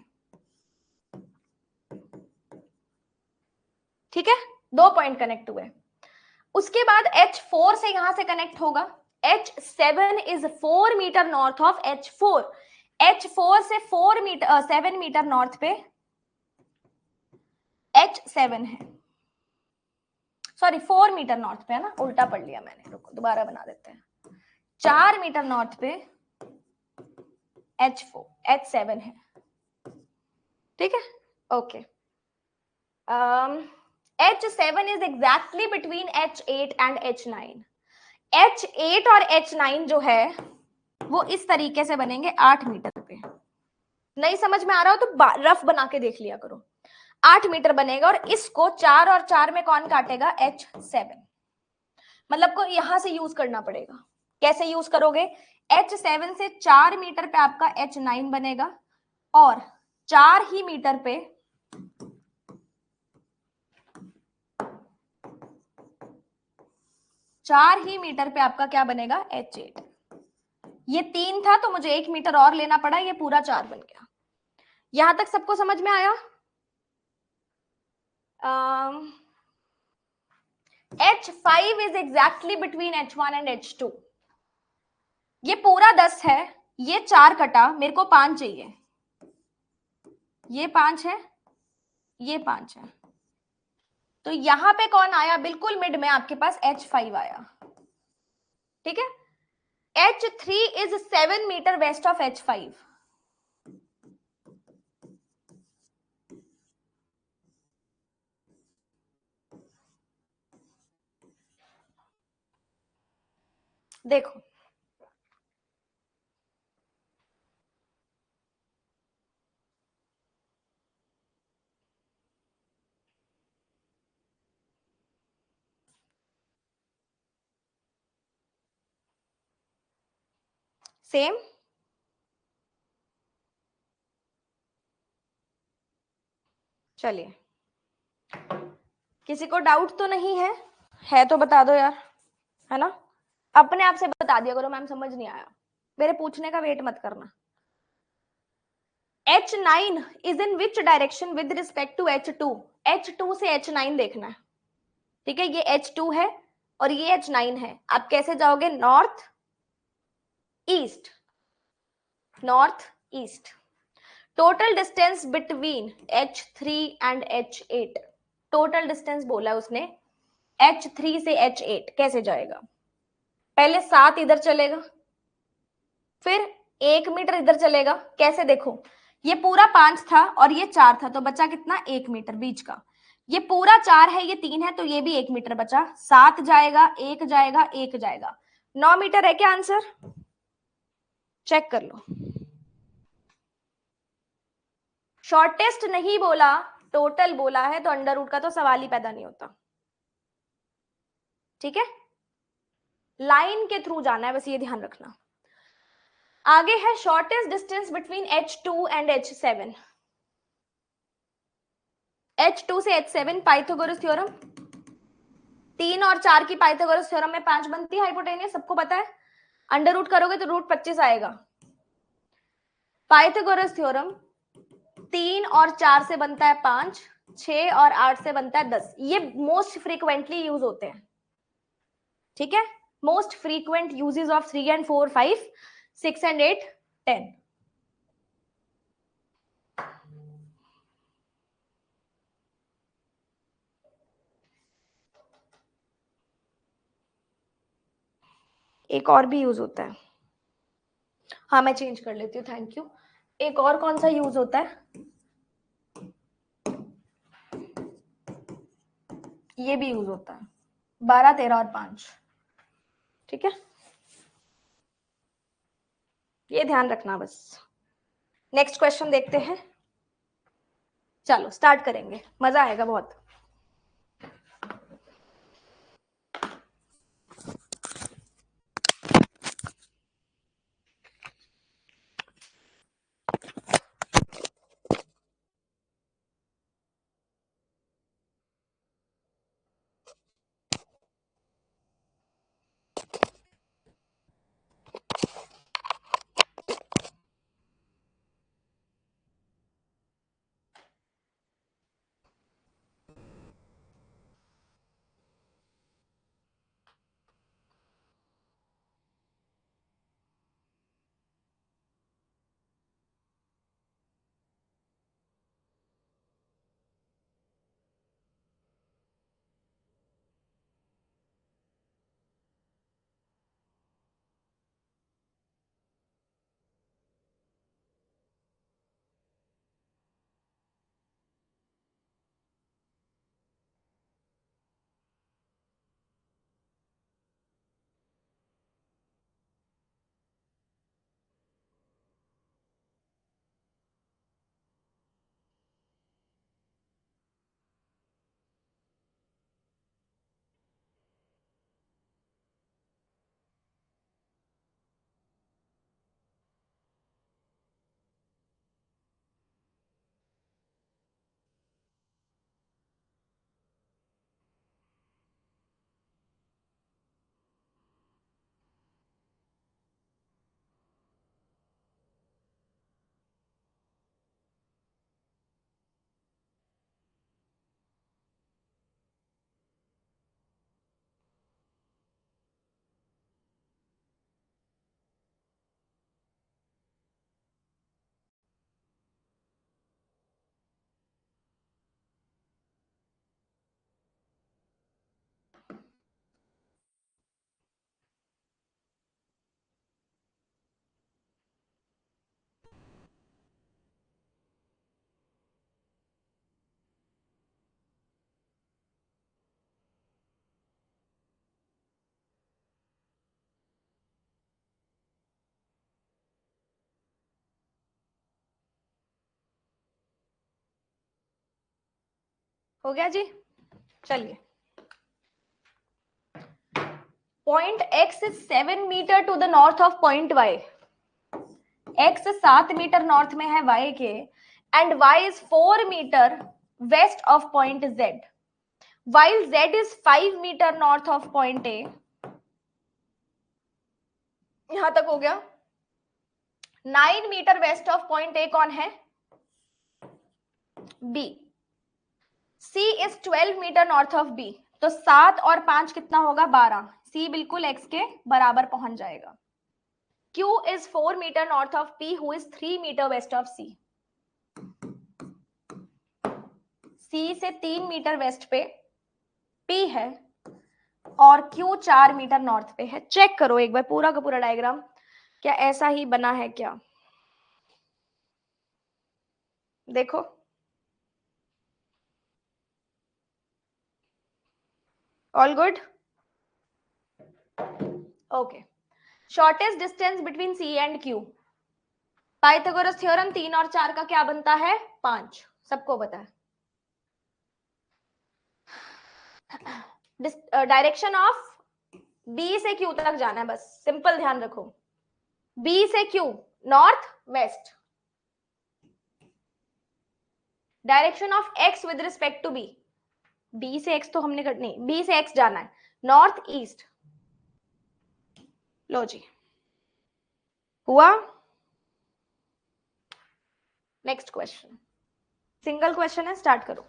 ठीक है? 2 पॉइंट कनेक्ट हुए। उसके बाद H4 से यहां से कनेक्ट होगा। H7 is 4 meter north of H4। H4 से 4 मीटर 7 मीटर नॉर्थ पे H7 है। सॉरी 4 मीटर नॉर्थ पे है ना, उल्टा पढ़ लिया मैंने, रुको दोबारा बना देते हैं। 4 मीटर नॉर्थ पे H4 H7 है, ठीक है? Okay. H7 is exactly between H8 and H9. H8 और H9 जो है वो इस तरीके से बनेंगे 8 मीटर पे। नहीं समझ में आ रहा हो तो रफ बना के देख लिया करो। 8 मीटर बनेगा और इसको 4 और 4 में कौन काटेगा? H7। मतलब को यहां से यूज करना पड़ेगा। कैसे यूज करोगे? H7 से 4 मीटर पे आपका H9 बनेगा और 4 ही मीटर पे आपका क्या बनेगा? H8। ये 3 था तो मुझे 1 मीटर और लेना पड़ा, ये पूरा 4 बन गया। यहां तक सबको समझ में आया? H5 is exactly between H1 and H2। ये पूरा 10 है, ये 4 कटा, मेरे को 5 चाहिए। ये 5 है, ये 5 है, तो यहां पे कौन आया? बिल्कुल मिड में आपके पास H5 आया। ठीक है। H3 is 7 metre west of H5। देखो सेम। चलिए, किसी को डाउट तो नहीं है? है तो बता दो यार, है ना? अपने आप से बता दिया करो मैम समझ नहीं आया, मेरे पूछने का वेट मत करना। H9 is in which direction with respect to H2? H2 से H9 देखना है। ठीक है, ये H2 है और ये H9 है। आप कैसे जाओगे? North east, north east. Total distance between H3 and H8, total distance बोला उसने H3 से H8 कैसे जाएगा? पहले 7 इधर चलेगा, फिर 1 मीटर इधर चलेगा। कैसे? देखो, ये पूरा 5 था और ये 4 था, तो बचा कितना? 1 मीटर बीच का। ये पूरा 4 है, ये 3 है, तो ये भी 1 मीटर बचा। 7 जाएगा, 1 जाएगा, 1 जाएगा, 9 मीटर है क्या आंसर? चेक कर लो। शॉर्टेस्ट नहीं बोला, टोटल बोला है, तो अंडर रूट का तो सवाल ही पैदा नहीं होता। ठीक है, लाइन के थ्रू जाना है, बस ये ध्यान रखना। आगे है shortest distance between H2 and H7। H2 से H7 पाइथागोरस थ्योरम, 3 और 4 की पाइथागोरस थ्योरम में 5 बनती है हाइपोटेनियस, सबको पता है। अंडर रूट करोगे तो रूट 25 आएगा। पाइथागोरस थ्योरम 3 और 4 से बनता है 5, 6 और 8 से बनता है 10। ये मोस्ट फ्रीक्वेंटली यूज होते हैं। ठीक है, most frequent uses of 3 and 4, 5, 6 and 8, 10। एक और भी यूज होता है, हाँ मैं चेंज कर लेती हूँ, थैंक यू। एक और कौन सा यूज होता है? ये भी यूज होता है, 12, 13 और 5। ठीक है, ये ध्यान रखना बस। नेक्स्ट क्वेश्चन देखते हैं। चलो स्टार्ट करेंगे, मजा आएगा बहुत। हो गया जी। चलिए, point X is 7 meter to the north of point Y. X 7 meter north में है वाई के, and Y is 4 meter west of point Z, while z is 5 meter north of point A. यहां तक हो गया। 9 meter west of point A कौन है? B. C is 12 meter north of B, तो 7 और 5 कितना होगा? 12। सी बिल्कुल एक्स के बराबर पहुंच जाएगा। Q is 4 meter north of P, who is 3 metre west of C। C से 3 मीटर वेस्ट पे P है, और Q 4 मीटर नॉर्थ पे है। चेक करो एक बार पूरा का पूरा डायग्राम, क्या ऐसा ही बना है क्या? देखो, all good? Okay. Shortest distance between C and Q। Pythagoras theorem 3 और 4 का क्या बनता है? 5। सबको पता है। डायरेक्शन ऑफ बी से क्यू तक जाना है, बस सिंपल ध्यान रखो। बी से Q, north west. Direction of X with respect to B, B से एक्स तो हमने नहीं, बी से एक्स जाना है, नॉर्थ ईस्ट। लो जी, हुआ। नेक्स्ट क्वेश्चन, सिंगल क्वेश्चन है, स्टार्ट करो।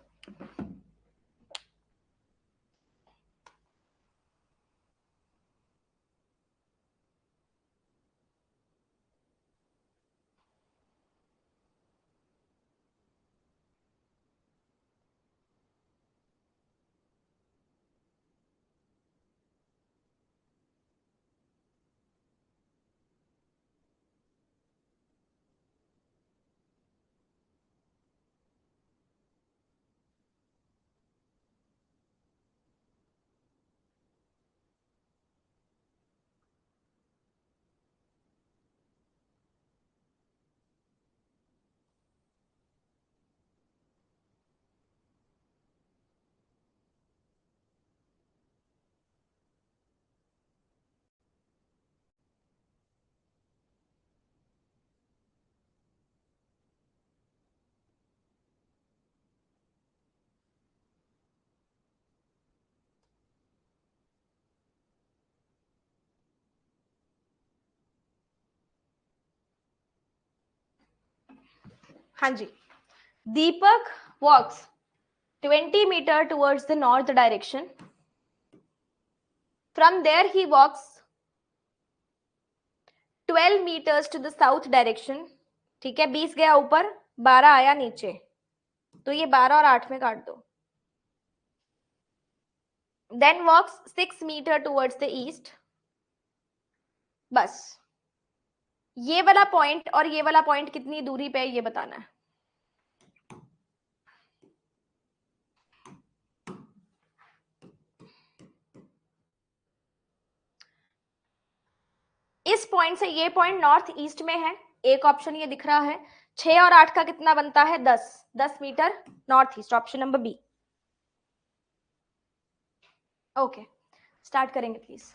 हाँ जी, दीपक वॉक्स 20 meter towards the north direction. From there he walks 12 meters to the south direction. ठीक है, 20 गया ऊपर, 12 आया नीचे, तो ये 12 और 8 में काट दो। Then walks 6 meter towards the east. बस ये वाला पॉइंट और ये वाला पॉइंट कितनी दूरी पे है ये बताना है। इस पॉइंट से ये पॉइंट नॉर्थ ईस्ट में है, एक ऑप्शन ये दिख रहा है। 6 और 8 का कितना बनता है? 10 metre north east, option number B. Okay, start करेंगे प्लीज।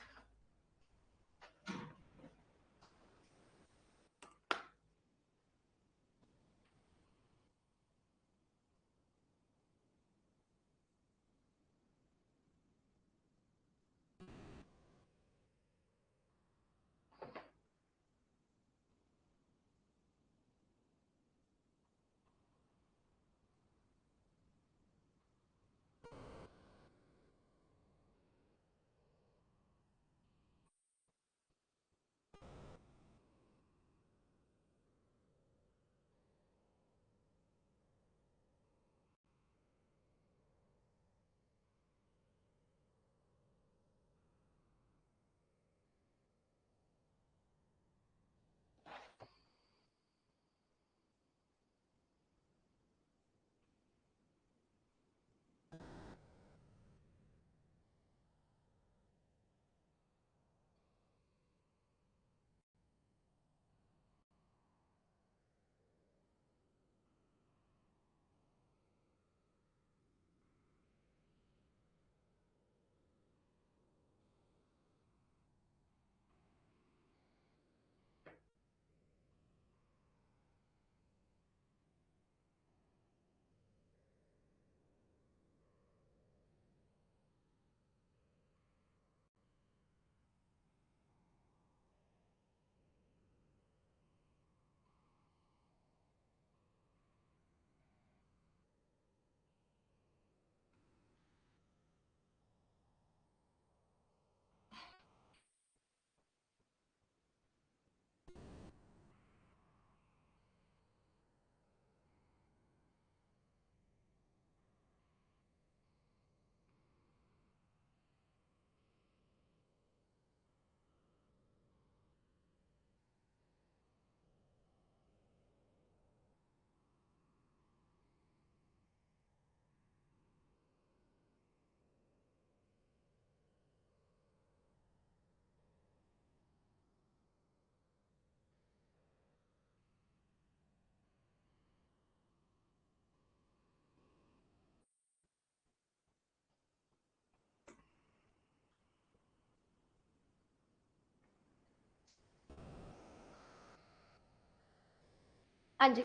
हाँ जी।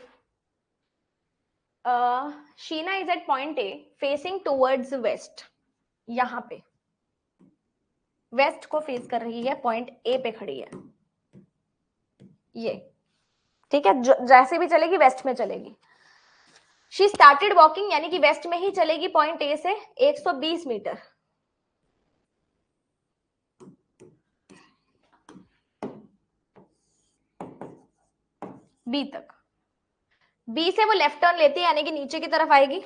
Sheena is at point A facing towards west, यहाँ पे वेस्ट को फेस कर रही है, पॉइंट ए पे खड़ी है ये, ठीक है। जैसे भी चलेगी वेस्ट में चलेगी। शी स्टार्टेड वॉकिंग, यानी कि वेस्ट में ही चलेगी पॉइंट ए से 120 मीटर। बी तक, बी से वो लेफ्ट टर्न लेती है, यानी कि नीचे की तरफ आएगी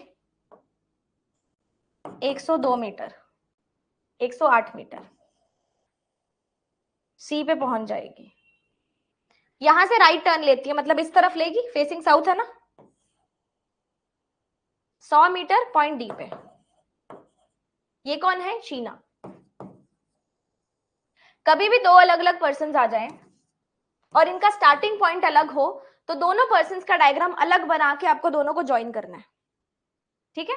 102 मीटर, 108 मीटर, सी पे पहुंच जाएगी। यहां से राइट टर्न लेती है, मतलब इस तरफ लेगी, फेसिंग साउथ है ना, 100 मीटर पॉइंट डी पे। ये कौन है? शीना। कभी भी दो अलग अलग पर्सन आ जाएं और इनका स्टार्टिंग पॉइंट अलग हो, तो दोनों पर्सन का डायग्राम अलग बना के आपको दोनों को ज्वाइन करना है, ठीक है।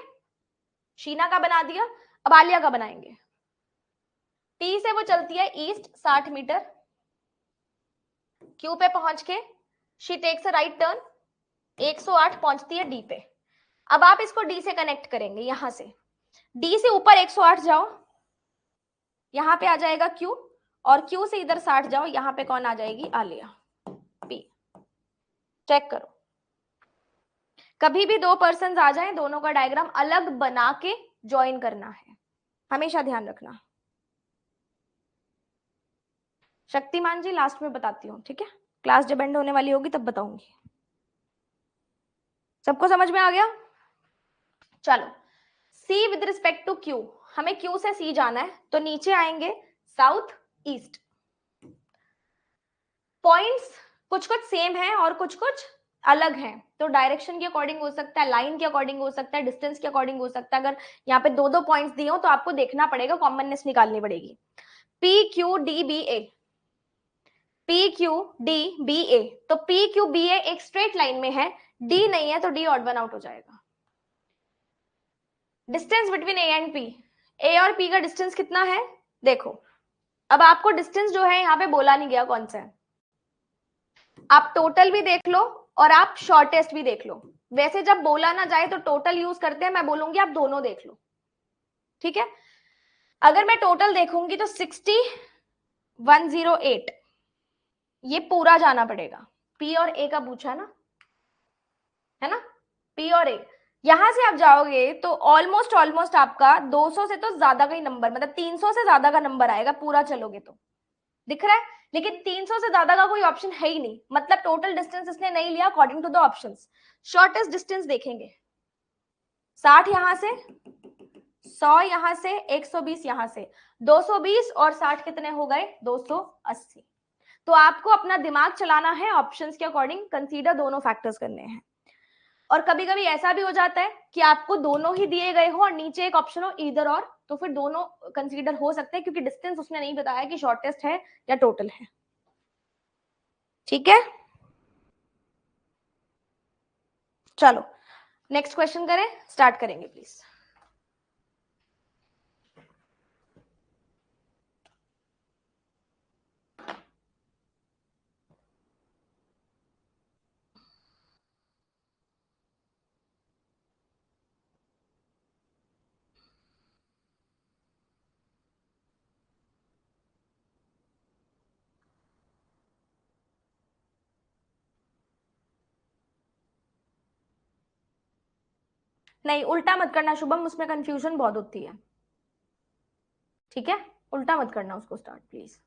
शीना का बना दिया, अब आलिया का बनाएंगे। टी से वो चलती है ईस्ट 60 मीटर, क्यू पे पहुंच के she takes a right turn, 108 पहुंचती है डी पे। अब आप इसको डी से कनेक्ट करेंगे, यहां से डी से ऊपर 108 जाओ, यहां पे आ जाएगा क्यू, और क्यू से इधर 60 जाओ, यहां पे कौन आ जाएगी? आलिया, पी। चेक करो, कभी भी दो पर्सन आ जाएं, दोनों का डायग्राम अलग बना के ज्वाइन करना है, हमेशा ध्यान रखना। शक्तिमान जी लास्ट में बताती हूँ, ठीक है, क्लास जब एंड होने वाली होगी तब बताऊंगी। सबको समझ में आ गया? चलो, सी विद रिस्पेक्ट टू क्यू, हमें क्यू से सी जाना है, तो नीचे आएंगे साउथ ईस्ट। पॉइंट्स कुछ कुछ सेम है और कुछ कुछ अलग हैं, तो डायरेक्शन के अकॉर्डिंग हो सकता है, लाइन के अकॉर्डिंग हो सकता है, डिस्टेंस के अकॉर्डिंग हो सकता है। अगर यहाँ पे दो दो पॉइंट्स दिए हो तो आपको देखना पड़ेगा, कॉमननेस निकालनी पड़ेगी। पी क्यू डी बी ए, पी क्यू डी बी ए, तो पी क्यू बी ए एक स्ट्रेट लाइन में है, डी नहीं है, तो डी ऑड वन आउट हो जाएगा। Distance between A and P, A और पी का डिस्टेंस कितना है देखो। अब आपको डिस्टेंस जो है यहाँ पे बोला नहीं गया कौन सा है, आप टोटल भी देख लो और आप शॉर्टेस्ट भी देख लो। वैसे जब बोला ना जाए तो टोटल यूज करते हैं, मैं बोलूंगी आप दोनों देख लो, ठीक है। अगर मैं टोटल देखूंगी तो 60 108, ये पूरा जाना पड़ेगा। पी और ए का पूछा है ना, पी और ए। यहां से आप जाओगे तो ऑलमोस्ट ऑलमोस्ट आपका 200 से तो ज्यादा का ही नंबर, मतलब 300 से ज्यादा का नंबर आएगा पूरा चलोगे तो, दिख रहा है। लेकिन 300 से ज्यादा का कोई ऑप्शन है ही नहीं, मतलब टोटल डिस्टेंस इसने नहीं लिया according to the options. Shortest distance देखेंगे, 60 यहां से, 100 यहां से, 120 यहां से, 220 और 60 कितने हो गए? 280। तो आपको अपना दिमाग चलाना है, ऑप्शंस के अकॉर्डिंग कंसीडर दोनों फैक्टर्स करने हैं। और कभी कभी ऐसा भी हो जाता है कि आपको दोनों ही दिए गए हो और नीचे एक ऑप्शन हो इधर और, तो फिर दोनों कंसीडर हो सकते हैं, क्योंकि डिस्टेंस उसने नहीं बताया कि शॉर्टेस्ट है या टोटल है, ठीक है। चलो नेक्स्ट क्वेश्चन करें, स्टार्ट करेंगे प्लीज। नहीं उल्टा मत करना शुभम, उसमें कंफ्यूजन बहुत होती है, ठीक है। उल्टा मत करना उसको, स्टार्ट प्लीज।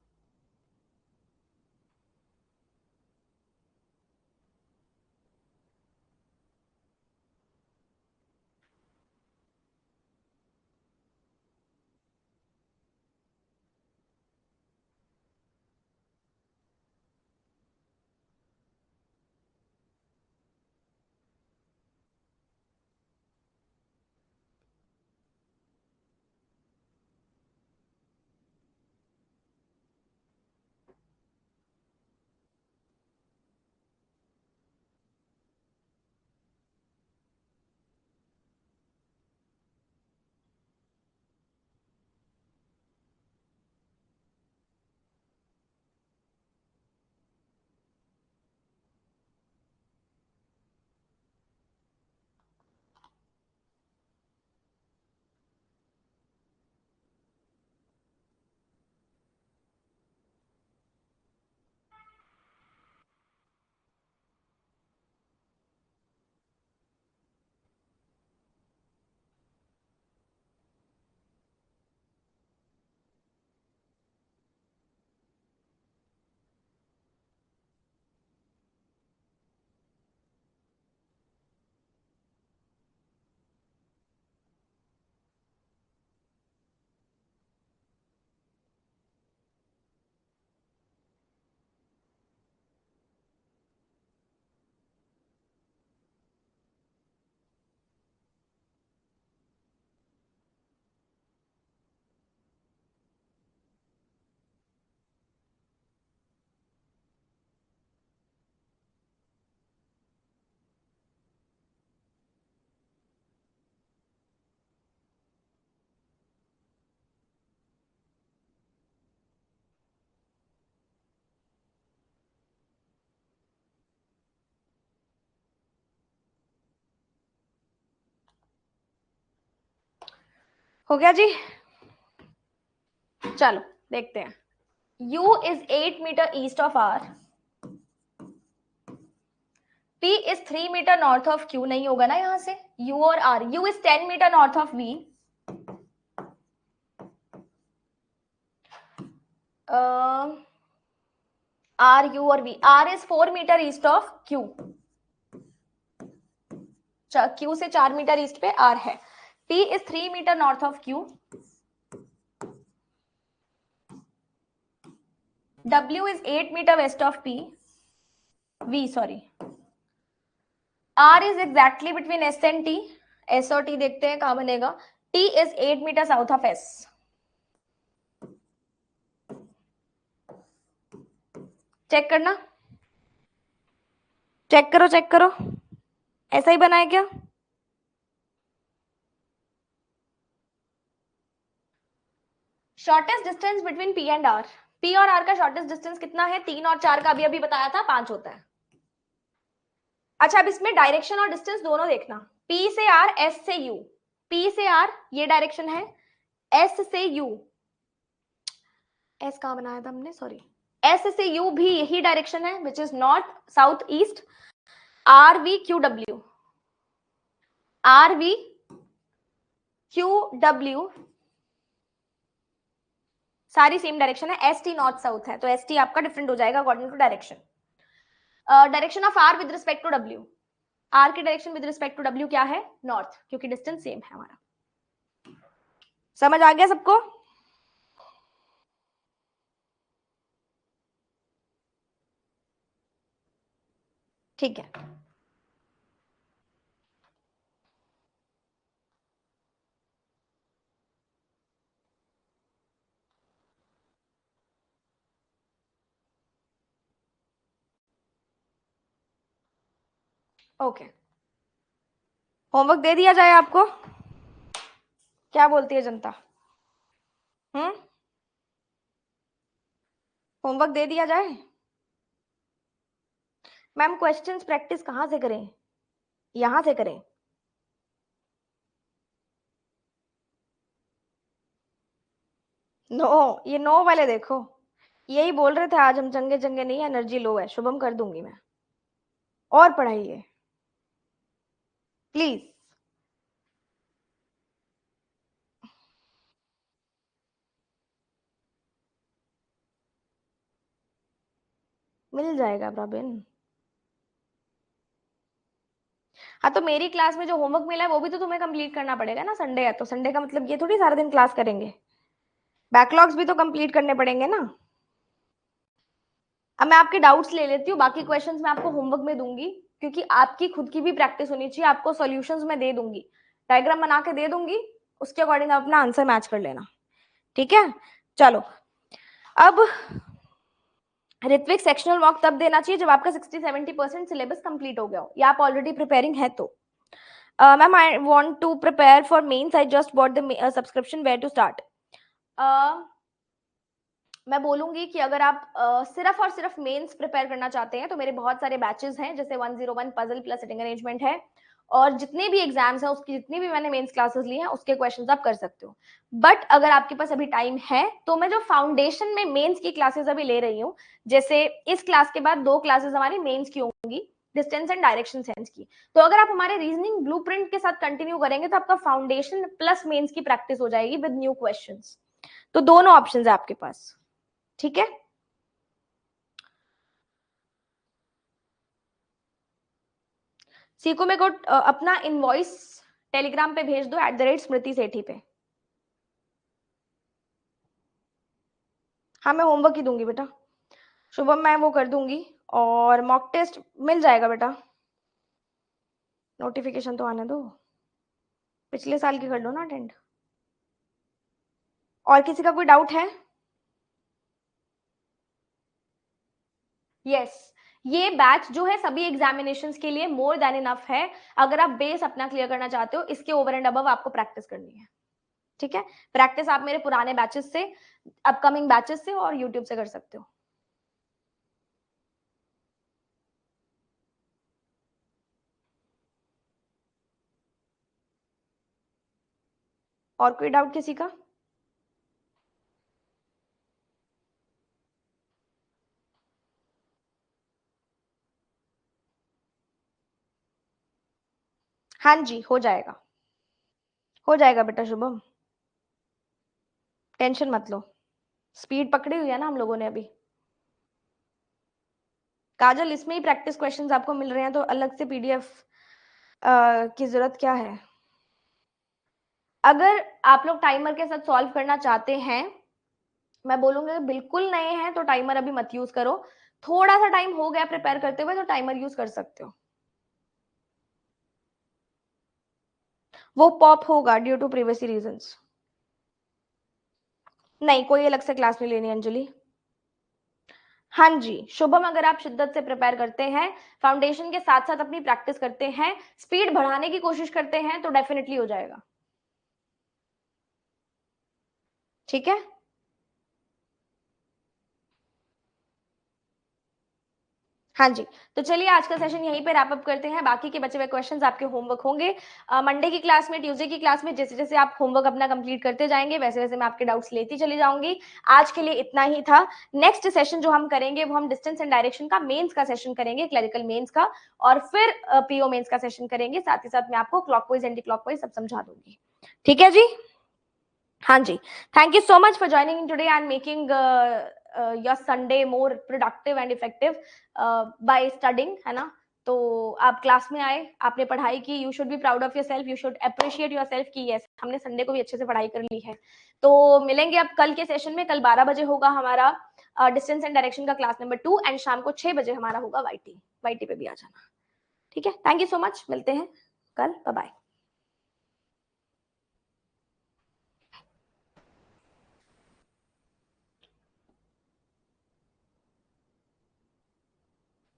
हो गया जी? चलो देखते हैं। U is 8 meter east of R. P is 3 meter north of Q. नहीं होगा ना यहां से, U और R. U is 10 metre north of V. R, U और V. R is 4 meter east of Q. Q से 4 मीटर ईस्ट पे R है. P is 3 meter north of Q. W is 8 meter west of P. V, sorry. R is exactly between S and T. S और T देखते हैं कहां बनेगा. T is 8 meter south of S. Check करना, check करो, check करो. ऐसा ही बना है क्या? Shortest distance between P and R. P और R का शॉर्टेस्ट डिस्टेंस कितना है? 3 और 4 का अभी बताया था 5 होता है. अच्छा, अब इसमें डायरेक्शन और डिस्टेंस दोनों देखना. P से R, S से U. P से R ये डायरेक्शन है, S से U. S कहां बनाया था हमने? सॉरी. S से U भी यही डायरेक्शन है, which is north south east. RV QW. RV QW सारी सेम डायरेक्शन है. ST नॉर्थ साउथ है, तो ST आपका डिफरेंट हो जाएगा according to direction. Direction of R with respect to W. R की direction with respect to W क्या है? नॉर्थ, क्योंकि डिस्टेंस सेम है हमारा. समझ आ गया सबको? ठीक है. ओके, होमवर्क दे दिया जाए आपको? क्या बोलती है जनता? होमवर्क दे दिया जाए? मैम क्वेश्चंस प्रैक्टिस कहाँ से करें? यहां से करें? नो, ये नो वाले देखो, यही बोल रहे थे आज हम चंगे चंगे नहीं, एनर्जी लो है. शुभम कर दूंगी मैं. और पढ़ाइए प्लीज. मिल जाएगा प्रॉबिन. हाँ, तो मेरी क्लास में जो होमवर्क मिला है वो भी तो तुम्हें कंप्लीट करना पड़ेगा ना. संडे है तो संडे का मतलब ये थोड़ी सारा दिन क्लास करेंगे. बैकलॉग्स भी तो कंप्लीट करने पड़ेंगे ना. अब मैं आपके डाउट्स ले लेती हूँ, बाकी क्वेश्चंस मैं आपको होमवर्क में दूंगी, क्योंकि आपकी खुद की भी प्रैक्टिस होनी चाहिए. आपको सॉल्यूशंस मैं दे दूंगी, डायग्राम बना के दे दूंगी, उसके अकॉर्डिंग आप अपना आंसर मैच कर लेना. ठीक है, चलो. अब ऋत्विक सेक्शनल मॉक तब देना चाहिए जब आपका 60-70% सिलेबस कंप्लीट हो गया हो, या आप ऑलरेडी प्रिपेयरिंग है तो. Ma'am I want to prepare for mains, I just bought the subscription, where to start. मैं बोलूंगी कि अगर आप सिर्फ और सिर्फ मेंस प्रिपेयर करना चाहते हैं तो मेरे बहुत सारे बैचेस हैं, जैसे 101 पजल प्लस सिटिंग अरेंजमेंट है, और जितने भी एग्जाम्स हैं उसकी जितनी भी मैंने मेंस क्लासेस ली हैं उसके क्वेश्चंस आप कर सकते हो. बट अगर आपके पास अभी टाइम है तो मैं जो फाउंडेशन में मेंस की क्लासेस अभी ले रही हूँ, जैसे इस क्लास के बाद 2 क्लासेस हमारी मेंस की होंगी, डिस्टेंस एंड डायरेक्शन सेंस की. तो अगर आप हमारे रीजनिंग ब्लूप्रिंट के साथ कंटिन्यू करेंगे तो आपका फाउंडेशन प्लस मेंस की प्रैक्टिस हो जाएगी विद न्यू क्वेश्चंस. तो दोनों ऑप्शंस है आपके पास. ठीक है, सीको मेरे को अपना इनवॉइस टेलीग्राम पे भेज दो @smriti सेठी पे. हाँ, मैं होमवर्क ही दूंगी बेटा. शुभम मैं वो कर दूंगी, और मॉक टेस्ट मिल जाएगा बेटा. नोटिफिकेशन तो आने दो, पिछले साल की कर लो ना अटेंड. और किसी का कोई डाउट है? यस, ये बैच जो है सभी एग्जामिनेशंस के लिए मोर देन इनफ है. अगर आप बेस अपना क्लियर करना चाहते हो, इसके ओवर एंड अबव आपको प्रैक्टिस करनी है. ठीक है, प्रैक्टिस आप मेरे पुराने बैचेस से, अपकमिंग बैचेस से और यूट्यूब से कर सकते हो. और कोई डाउट किसी का? हाँ जी, हो जाएगा बेटा शुभम, टेंशन मत लो, स्पीड पकड़ी हुई है ना हम लोगों ने अभी। काजल, इसमें ही प्रैक्टिस क्वेश्चंस आपको मिल रहे हैं तो अलग से पीडीएफ की जरूरत क्या है? अगर आप लोग टाइमर के साथ सॉल्व करना चाहते हैं, मैं बोलूंगी बिल्कुल नए हैं तो टाइमर अभी मत यूज करो, थोड़ा सा टाइम हो गया प्रिपेयर करते हुए तो टाइमर यूज कर सकते हो। वो पॉप होगा ड्यू टू प्रिवेसी रीजंस। नहीं, कोई अलग से क्लास नहीं लेनी अंजलि। हाँ जी शुभम, अगर आप शिद्दत से प्रिपेयर करते हैं, फाउंडेशन के साथ साथ अपनी प्रैक्टिस करते हैं, स्पीड बढ़ाने की कोशिश करते हैं तो डेफिनेटली हो जाएगा। ठीक है, हाँ जी। तो चलिए आज का सेशन यहीं पे रैप अप करते हैं, बाकी के बचे हुए क्वेश्चंस आपके होमवर्क होंगे मंडे की क्लास में, ट्यूसडे की क्लास में। जैसे जैसे आप होमवर्क अपना कंप्लीट करते जाएंगे वैसे वैसे मैं आपके डाउट्स लेती चली जाऊंगी। आज के लिए इतना ही था। नेक्स्ट सेशन जो हम करेंगे वो हम डिस्टेंस एंड डायरेक्शन का मेंस का सेशन करेंगे, क्लरिकल मेंस का, और फिर पीओ मेंस का सेशन करेंगे। साथ ही साथ मैं आपको क्लॉकवाइज एंटी क्लॉकवाइज सब समझा दूंगी। ठीक है जी, हाँ जी। Thank you so much for joining in today and making your Sunday more productive and effective by studying, है ना। तो आप क्लास में आए, आपने पढ़ाई की, you should be proud of your self, you should appreciate your self कि यस हमने संडे को भी अच्छे से पढ़ाई कर ली है। तो मिलेंगे अब कल के सेशन में। कल 12 बजे होगा हमारा डिस्टेंस एंड डायरेक्शन का क्लास नंबर 2 एंड शाम को 6 बजे हमारा होगा वाईटी। वाईटी पे भी आ जाना। ठीक है, थैंक यू सो मच, मिलते हैं कल, बाय बाय।